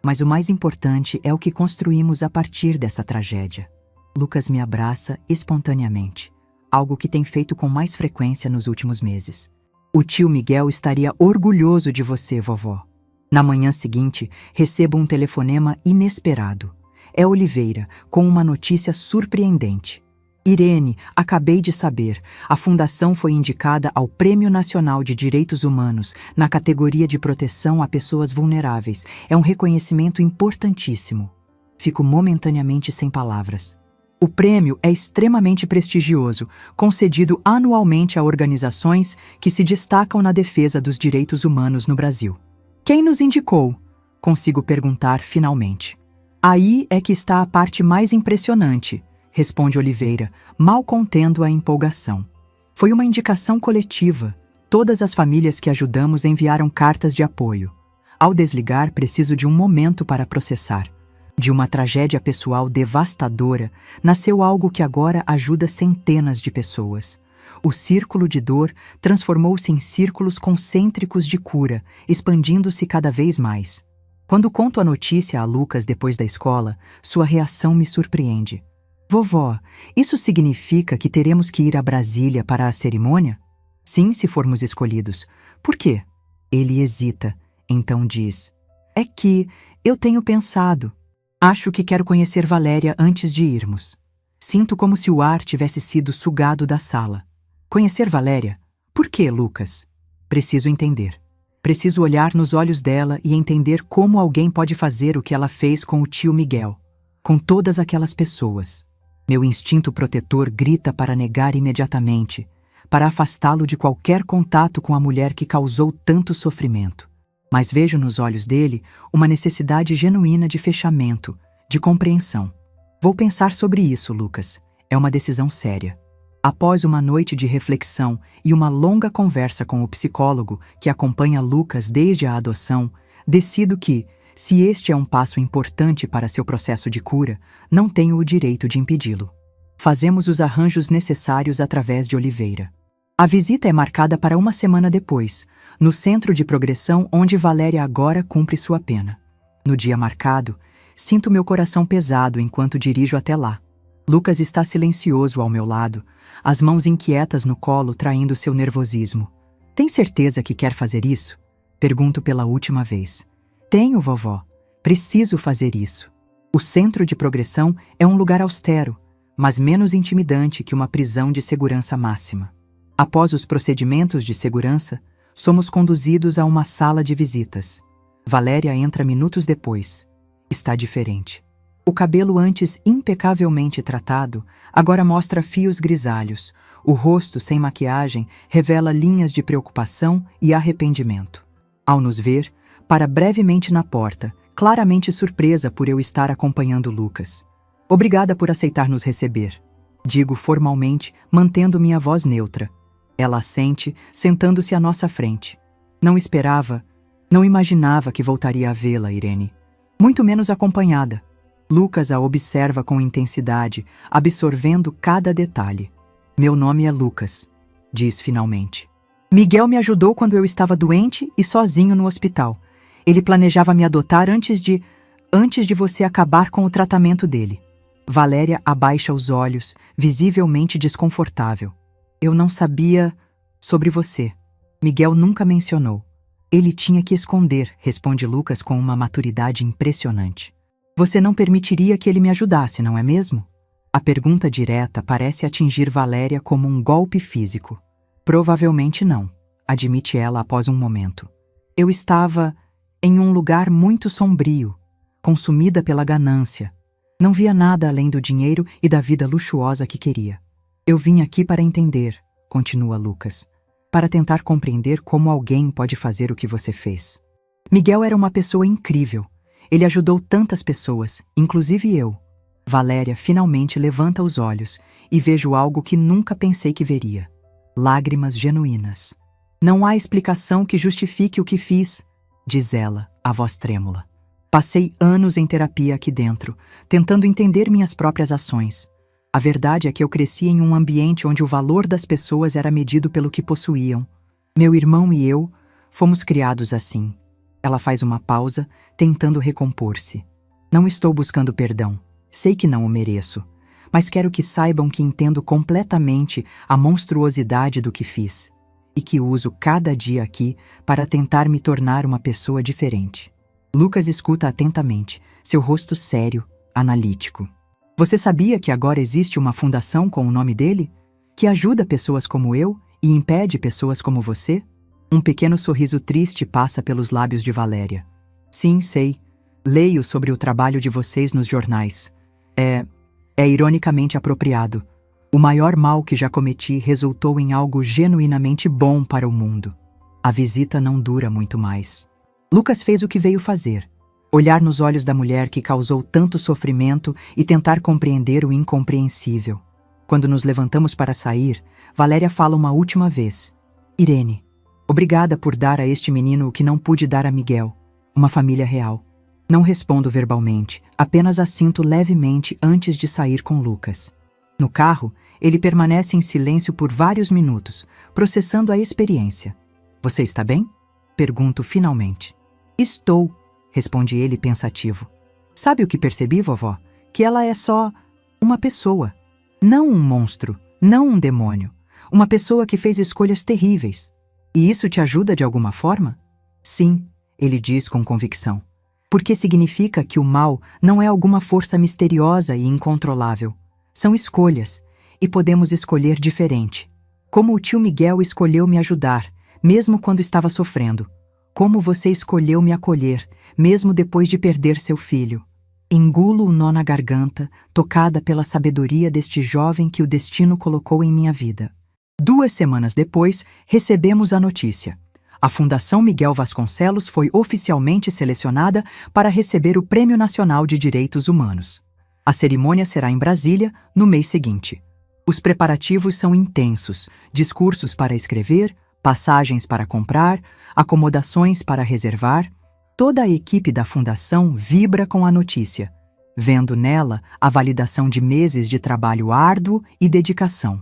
Mas o mais importante é o que construímos a partir dessa tragédia. Lucas me abraça espontaneamente, algo que tem feito com mais frequência nos últimos meses. O tio Miguel estaria orgulhoso de você, vovó. Na manhã seguinte, recebo um telefonema inesperado. É Oliveira, com uma notícia surpreendente. Irene, acabei de saber, a fundação foi indicada ao Prêmio Nacional de Direitos Humanos na categoria de proteção a pessoas vulneráveis. É um reconhecimento importantíssimo. Fico momentaneamente sem palavras. O prêmio é extremamente prestigioso, concedido anualmente a organizações que se destacam na defesa dos direitos humanos no Brasil. Quem nos indicou? Consigo perguntar finalmente. Aí é que está a parte mais impressionante, responde Oliveira, mal contendo a empolgação. Foi uma indicação coletiva. Todas as famílias que ajudamos enviaram cartas de apoio. Ao desligar, preciso de um momento para processar. De uma tragédia pessoal devastadora, nasceu algo que agora ajuda centenas de pessoas. O círculo de dor transformou-se em círculos concêntricos de cura, expandindo-se cada vez mais. Quando conto a notícia a Lucas depois da escola, sua reação me surpreende. Vovó, isso significa que teremos que ir a Brasília para a cerimônia? Sim, se formos escolhidos. Por quê? Ele hesita, então diz. É que eu tenho pensado. Acho que quero conhecer Valéria antes de irmos. Sinto como se o ar tivesse sido sugado da sala. Conhecer Valéria? Por quê, Lucas? Preciso entender. Preciso olhar nos olhos dela e entender como alguém pode fazer o que ela fez com o tio Miguel. Com todas aquelas pessoas. Meu instinto protetor grita para negar imediatamente, para afastá-lo de qualquer contato com a mulher que causou tanto sofrimento. Mas vejo nos olhos dele uma necessidade genuína de fechamento, de compreensão. Vou pensar sobre isso, Lucas. É uma decisão séria. Após uma noite de reflexão e uma longa conversa com o psicólogo que acompanha Lucas desde a adoção, decido que, Se este é um passo importante para seu processo de cura, não tenho o direito de impedi-lo. Fazemos os arranjos necessários através de Oliveira. A visita é marcada para uma semana depois, no centro de progressão onde Valéria agora cumpre sua pena. No dia marcado, sinto meu coração pesado enquanto dirijo até lá. Lucas está silencioso ao meu lado, as mãos inquietas no colo traindo seu nervosismo. Tem certeza que quer fazer isso? Pergunto pela última vez. Tenho, vovó. Preciso fazer isso. O centro de progressão é um lugar austero, mas menos intimidante que uma prisão de segurança máxima. Após os procedimentos de segurança, somos conduzidos a uma sala de visitas. Valéria entra minutos depois. Está diferente. O cabelo antes impecavelmente tratado, agora mostra fios grisalhos. O rosto sem maquiagem revela linhas de preocupação e arrependimento. Ao nos ver, para brevemente na porta, claramente surpresa por eu estar acompanhando Lucas. Obrigada por aceitar nos receber. Digo formalmente, mantendo minha voz neutra. Ela assente, sentando-se à nossa frente. Não imaginava que voltaria a vê-la, Irene. Muito menos acompanhada. Lucas a observa com intensidade, absorvendo cada detalhe. Meu nome é Lucas, diz finalmente. Miguel me ajudou quando eu estava doente e sozinho no hospital. Ele planejava me adotar antes de você acabar com o tratamento dele. Valéria abaixa os olhos, visivelmente desconfortável. Eu não sabia sobre você. Miguel nunca mencionou. Ele tinha que esconder, responde Lucas com uma maturidade impressionante. Você não permitiria que ele me ajudasse, não é mesmo? A pergunta direta parece atingir Valéria como um golpe físico. Provavelmente não, admite ela após um momento. Eu estava em um lugar muito sombrio, consumida pela ganância. Não via nada além do dinheiro e da vida luxuosa que queria. Eu vim aqui para entender, continua Lucas, para tentar compreender como alguém pode fazer o que você fez. Miguel era uma pessoa incrível. Ele ajudou tantas pessoas, inclusive eu. Valéria finalmente levanta os olhos e vejo algo que nunca pensei que veria. Lágrimas genuínas. Não há explicação que justifique o que fiz, diz ela, a voz trêmula. Passei anos em terapia aqui dentro, tentando entender minhas próprias ações. A verdade é que eu cresci em um ambiente onde o valor das pessoas era medido pelo que possuíam. Meu irmão e eu fomos criados assim. Ela faz uma pausa, tentando recompor-se. Não estou buscando perdão. Sei que não o mereço. Mas quero que saibam que entendo completamente a monstruosidade do que fiz. E que uso cada dia aqui para tentar me tornar uma pessoa diferente. Lucas escuta atentamente, seu rosto sério, analítico. Você sabia que agora existe uma fundação com o nome dele? Que ajuda pessoas como eu e impede pessoas como você? Um pequeno sorriso triste passa pelos lábios de Valéria. Sim, sei. Leio sobre o trabalho de vocês nos jornais. É ironicamente apropriado. O maior mal que já cometi resultou em algo genuinamente bom para o mundo. A visita não dura muito mais. Lucas fez o que veio fazer. Olhar nos olhos da mulher que causou tanto sofrimento e tentar compreender o incompreensível. Quando nos levantamos para sair, Valéria fala uma última vez. Irene, obrigada por dar a este menino o que não pude dar a Miguel, uma família real. Não respondo verbalmente, apenas assinto levemente antes de sair com Lucas. No carro, ele permanece em silêncio por vários minutos, processando a experiência. Você está bem? Pergunto finalmente. Estou, responde ele pensativo. Sabe o que percebi, vovó? Que ela é só uma pessoa. Não um monstro, não um demônio. Uma pessoa que fez escolhas terríveis. E isso te ajuda de alguma forma? Sim, ele diz com convicção. Porque significa que o mal não é alguma força misteriosa e incontrolável. São escolhas, e podemos escolher diferente. Como o tio Miguel escolheu me ajudar, mesmo quando estava sofrendo. Como você escolheu me acolher, mesmo depois de perder seu filho. Engulo o nó na garganta, tocada pela sabedoria deste jovem que o destino colocou em minha vida. 2 semanas depois, recebemos a notícia. A Fundação Miguel Vasconcelos foi oficialmente selecionada para receber o Prêmio Nacional de Direitos Humanos. A cerimônia será em Brasília, no mês seguinte. Os preparativos são intensos, discursos para escrever, passagens para comprar, acomodações para reservar. Toda a equipe da fundação vibra com a notícia, vendo nela a validação de meses de trabalho árduo e dedicação.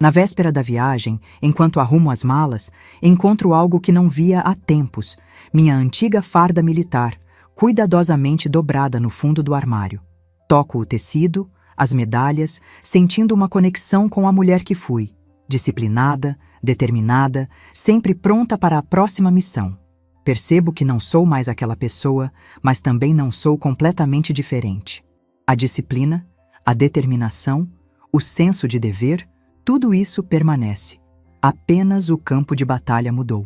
Na véspera da viagem, enquanto arrumo as malas, encontro algo que não via há tempos: minha antiga farda militar, cuidadosamente dobrada no fundo do armário. Toco o tecido, as medalhas, sentindo uma conexão com a mulher que fui, disciplinada, determinada, sempre pronta para a próxima missão. Percebo que não sou mais aquela pessoa, mas também não sou completamente diferente. A disciplina, a determinação, o senso de dever, tudo isso permanece. Apenas o campo de batalha mudou.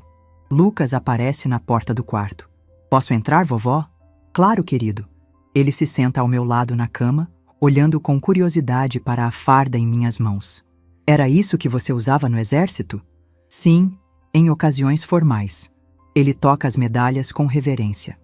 Lucas aparece na porta do quarto. "Posso entrar, vovó?" "Claro, querido." Ele se senta ao meu lado na cama, olhando com curiosidade para a farda em minhas mãos. "Era isso que você usava no exército?" "Sim, em ocasiões formais." Ele toca as medalhas com reverência.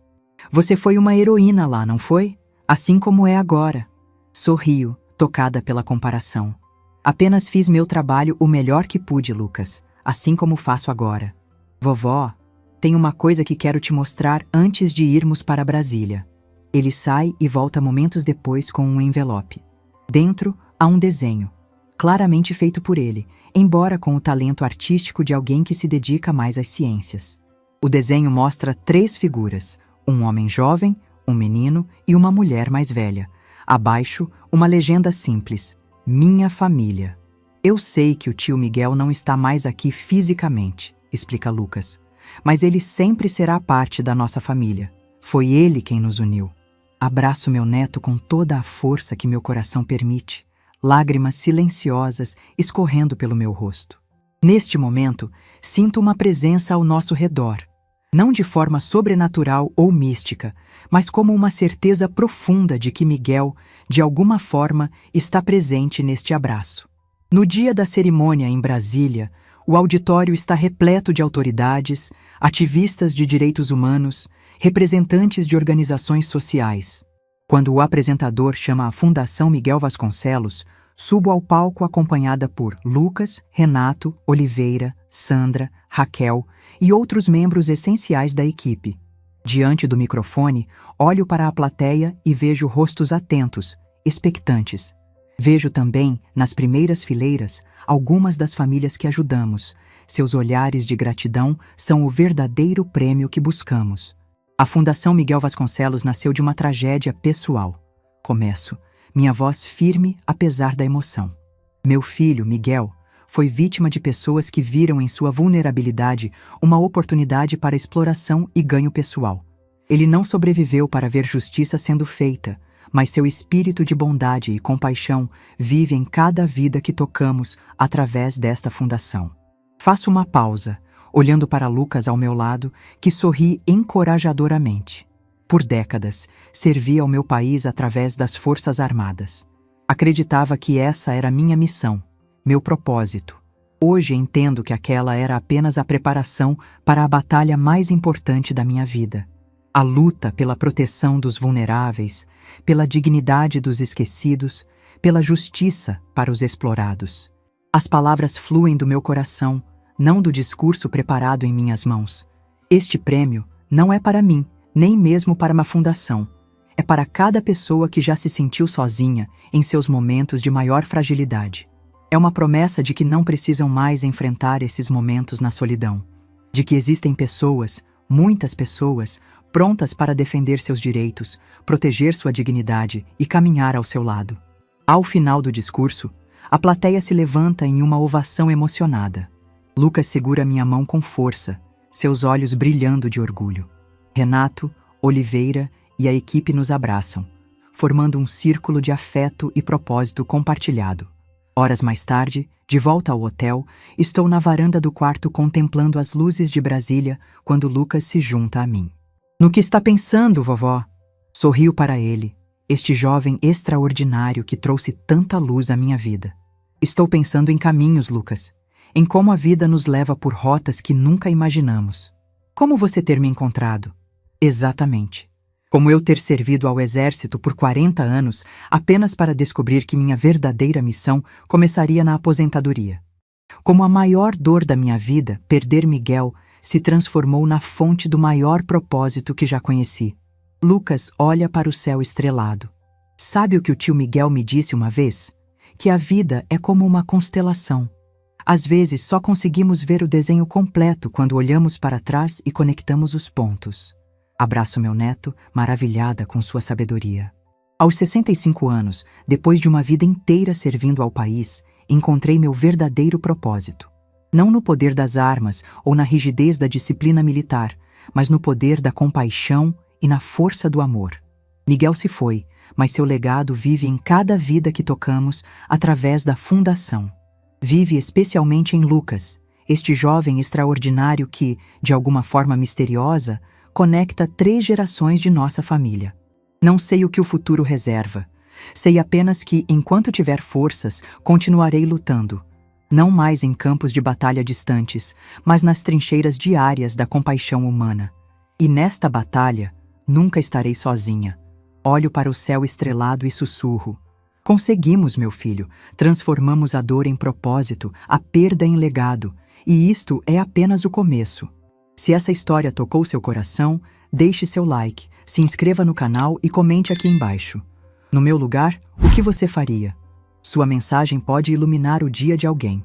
"Você foi uma heroína lá, não foi? Assim como é agora." Sorrio, tocada pela comparação. "Apenas fiz meu trabalho o melhor que pude, Lucas, assim como faço agora." "Vovó, tem uma coisa que quero te mostrar antes de irmos para Brasília." Ele sai e volta momentos depois com um envelope. Dentro há um desenho, claramente feito por ele, embora com o talento artístico de alguém que se dedica mais às ciências. O desenho mostra 3 figuras: um homem jovem, um menino e uma mulher mais velha. Abaixo, uma legenda simples: "Minha família." "Eu sei que o tio Miguel não está mais aqui fisicamente", explica Lucas, "mas ele sempre será parte da nossa família. Foi ele quem nos uniu." Abraço meu neto com toda a força que meu coração permite, lágrimas silenciosas escorrendo pelo meu rosto. Neste momento, sinto uma presença ao nosso redor, não de forma sobrenatural ou mística, mas como uma certeza profunda de que Miguel, de alguma forma, está presente neste abraço. No dia da cerimônia em Brasília, o auditório está repleto de autoridades, ativistas de direitos humanos, representantes de organizações sociais. Quando o apresentador chama a Fundação Miguel Vasconcelos, subo ao palco acompanhada por Lucas, Renato, Oliveira, Sandra, Raquel e outros membros essenciais da equipe. Diante do microfone, olho para a plateia e vejo rostos atentos, expectantes. Vejo também, nas primeiras fileiras, algumas das famílias que ajudamos. Seus olhares de gratidão são o verdadeiro prêmio que buscamos. A Fundação Miguel Vasconcelos nasceu de uma tragédia pessoal. Começo, minha voz firme apesar da emoção. Meu filho, Miguel, foi vítima de pessoas que viram em sua vulnerabilidade uma oportunidade para exploração e ganho pessoal. Ele não sobreviveu para ver justiça sendo feita, mas seu espírito de bondade e compaixão vive em cada vida que tocamos através desta fundação. Faço uma pausa, olhando para Lucas ao meu lado, que sorri encorajadoramente. Por décadas, servi ao meu país através das Forças Armadas. Acreditava que essa era minha missão, meu propósito. Hoje entendo que aquela era apenas a preparação para a batalha mais importante da minha vida. A luta pela proteção dos vulneráveis, pela dignidade dos esquecidos, pela justiça para os explorados. As palavras fluem do meu coração, não do discurso preparado em minhas mãos. Este prêmio não é para mim, nem mesmo para uma fundação. É para cada pessoa que já se sentiu sozinha em seus momentos de maior fragilidade. É uma promessa de que não precisam mais enfrentar esses momentos na solidão. De que existem pessoas, muitas pessoas, prontas para defender seus direitos, proteger sua dignidade e caminhar ao seu lado. Ao final do discurso, a plateia se levanta em uma ovação emocionada. Lucas segura minha mão com força, seus olhos brilhando de orgulho. Renato, Oliveira e a equipe nos abraçam, formando um círculo de afeto e propósito compartilhado. Horas mais tarde, de volta ao hotel, estou na varanda do quarto contemplando as luzes de Brasília quando Lucas se junta a mim. "No que está pensando, vovó?" Sorrio para ele, este jovem extraordinário que trouxe tanta luz à minha vida. "Estou pensando em caminhos, Lucas, em como a vida nos leva por rotas que nunca imaginamos. Como você ter me encontrado?" "Exatamente. Como eu ter servido ao exército por 40 anos apenas para descobrir que minha verdadeira missão começaria na aposentadoria. Como a maior dor da minha vida, perder Miguel, se transformou na fonte do maior propósito que já conheci. Lucas olha para o céu estrelado. Sabe o que o tio Miguel me disse uma vez? Que a vida é como uma constelação. Às vezes só conseguimos ver o desenho completo quando olhamos para trás e conectamos os pontos. Abraço meu neto, maravilhada com sua sabedoria. Aos 65 anos, depois de uma vida inteira servindo ao país, encontrei meu verdadeiro propósito. Não no poder das armas ou na rigidez da disciplina militar, mas no poder da compaixão e na força do amor. Miguel se foi, mas seu legado vive em cada vida que tocamos através da fundação. Vive especialmente em Lucas, este jovem extraordinário que, de alguma forma misteriosa, conecta 3 gerações de nossa família. Não sei o que o futuro reserva. Sei apenas que, enquanto tiver forças, continuarei lutando. Não mais em campos de batalha distantes, mas nas trincheiras diárias da compaixão humana. E nesta batalha, nunca estarei sozinha. Olho para o céu estrelado e sussurro. Conseguimos, meu filho. Transformamos a dor em propósito, a perda em legado. E isto é apenas o começo. Se essa história tocou seu coração, deixe seu like, se inscreva no canal e comente aqui embaixo. No meu lugar, o que você faria? Sua mensagem pode iluminar o dia de alguém.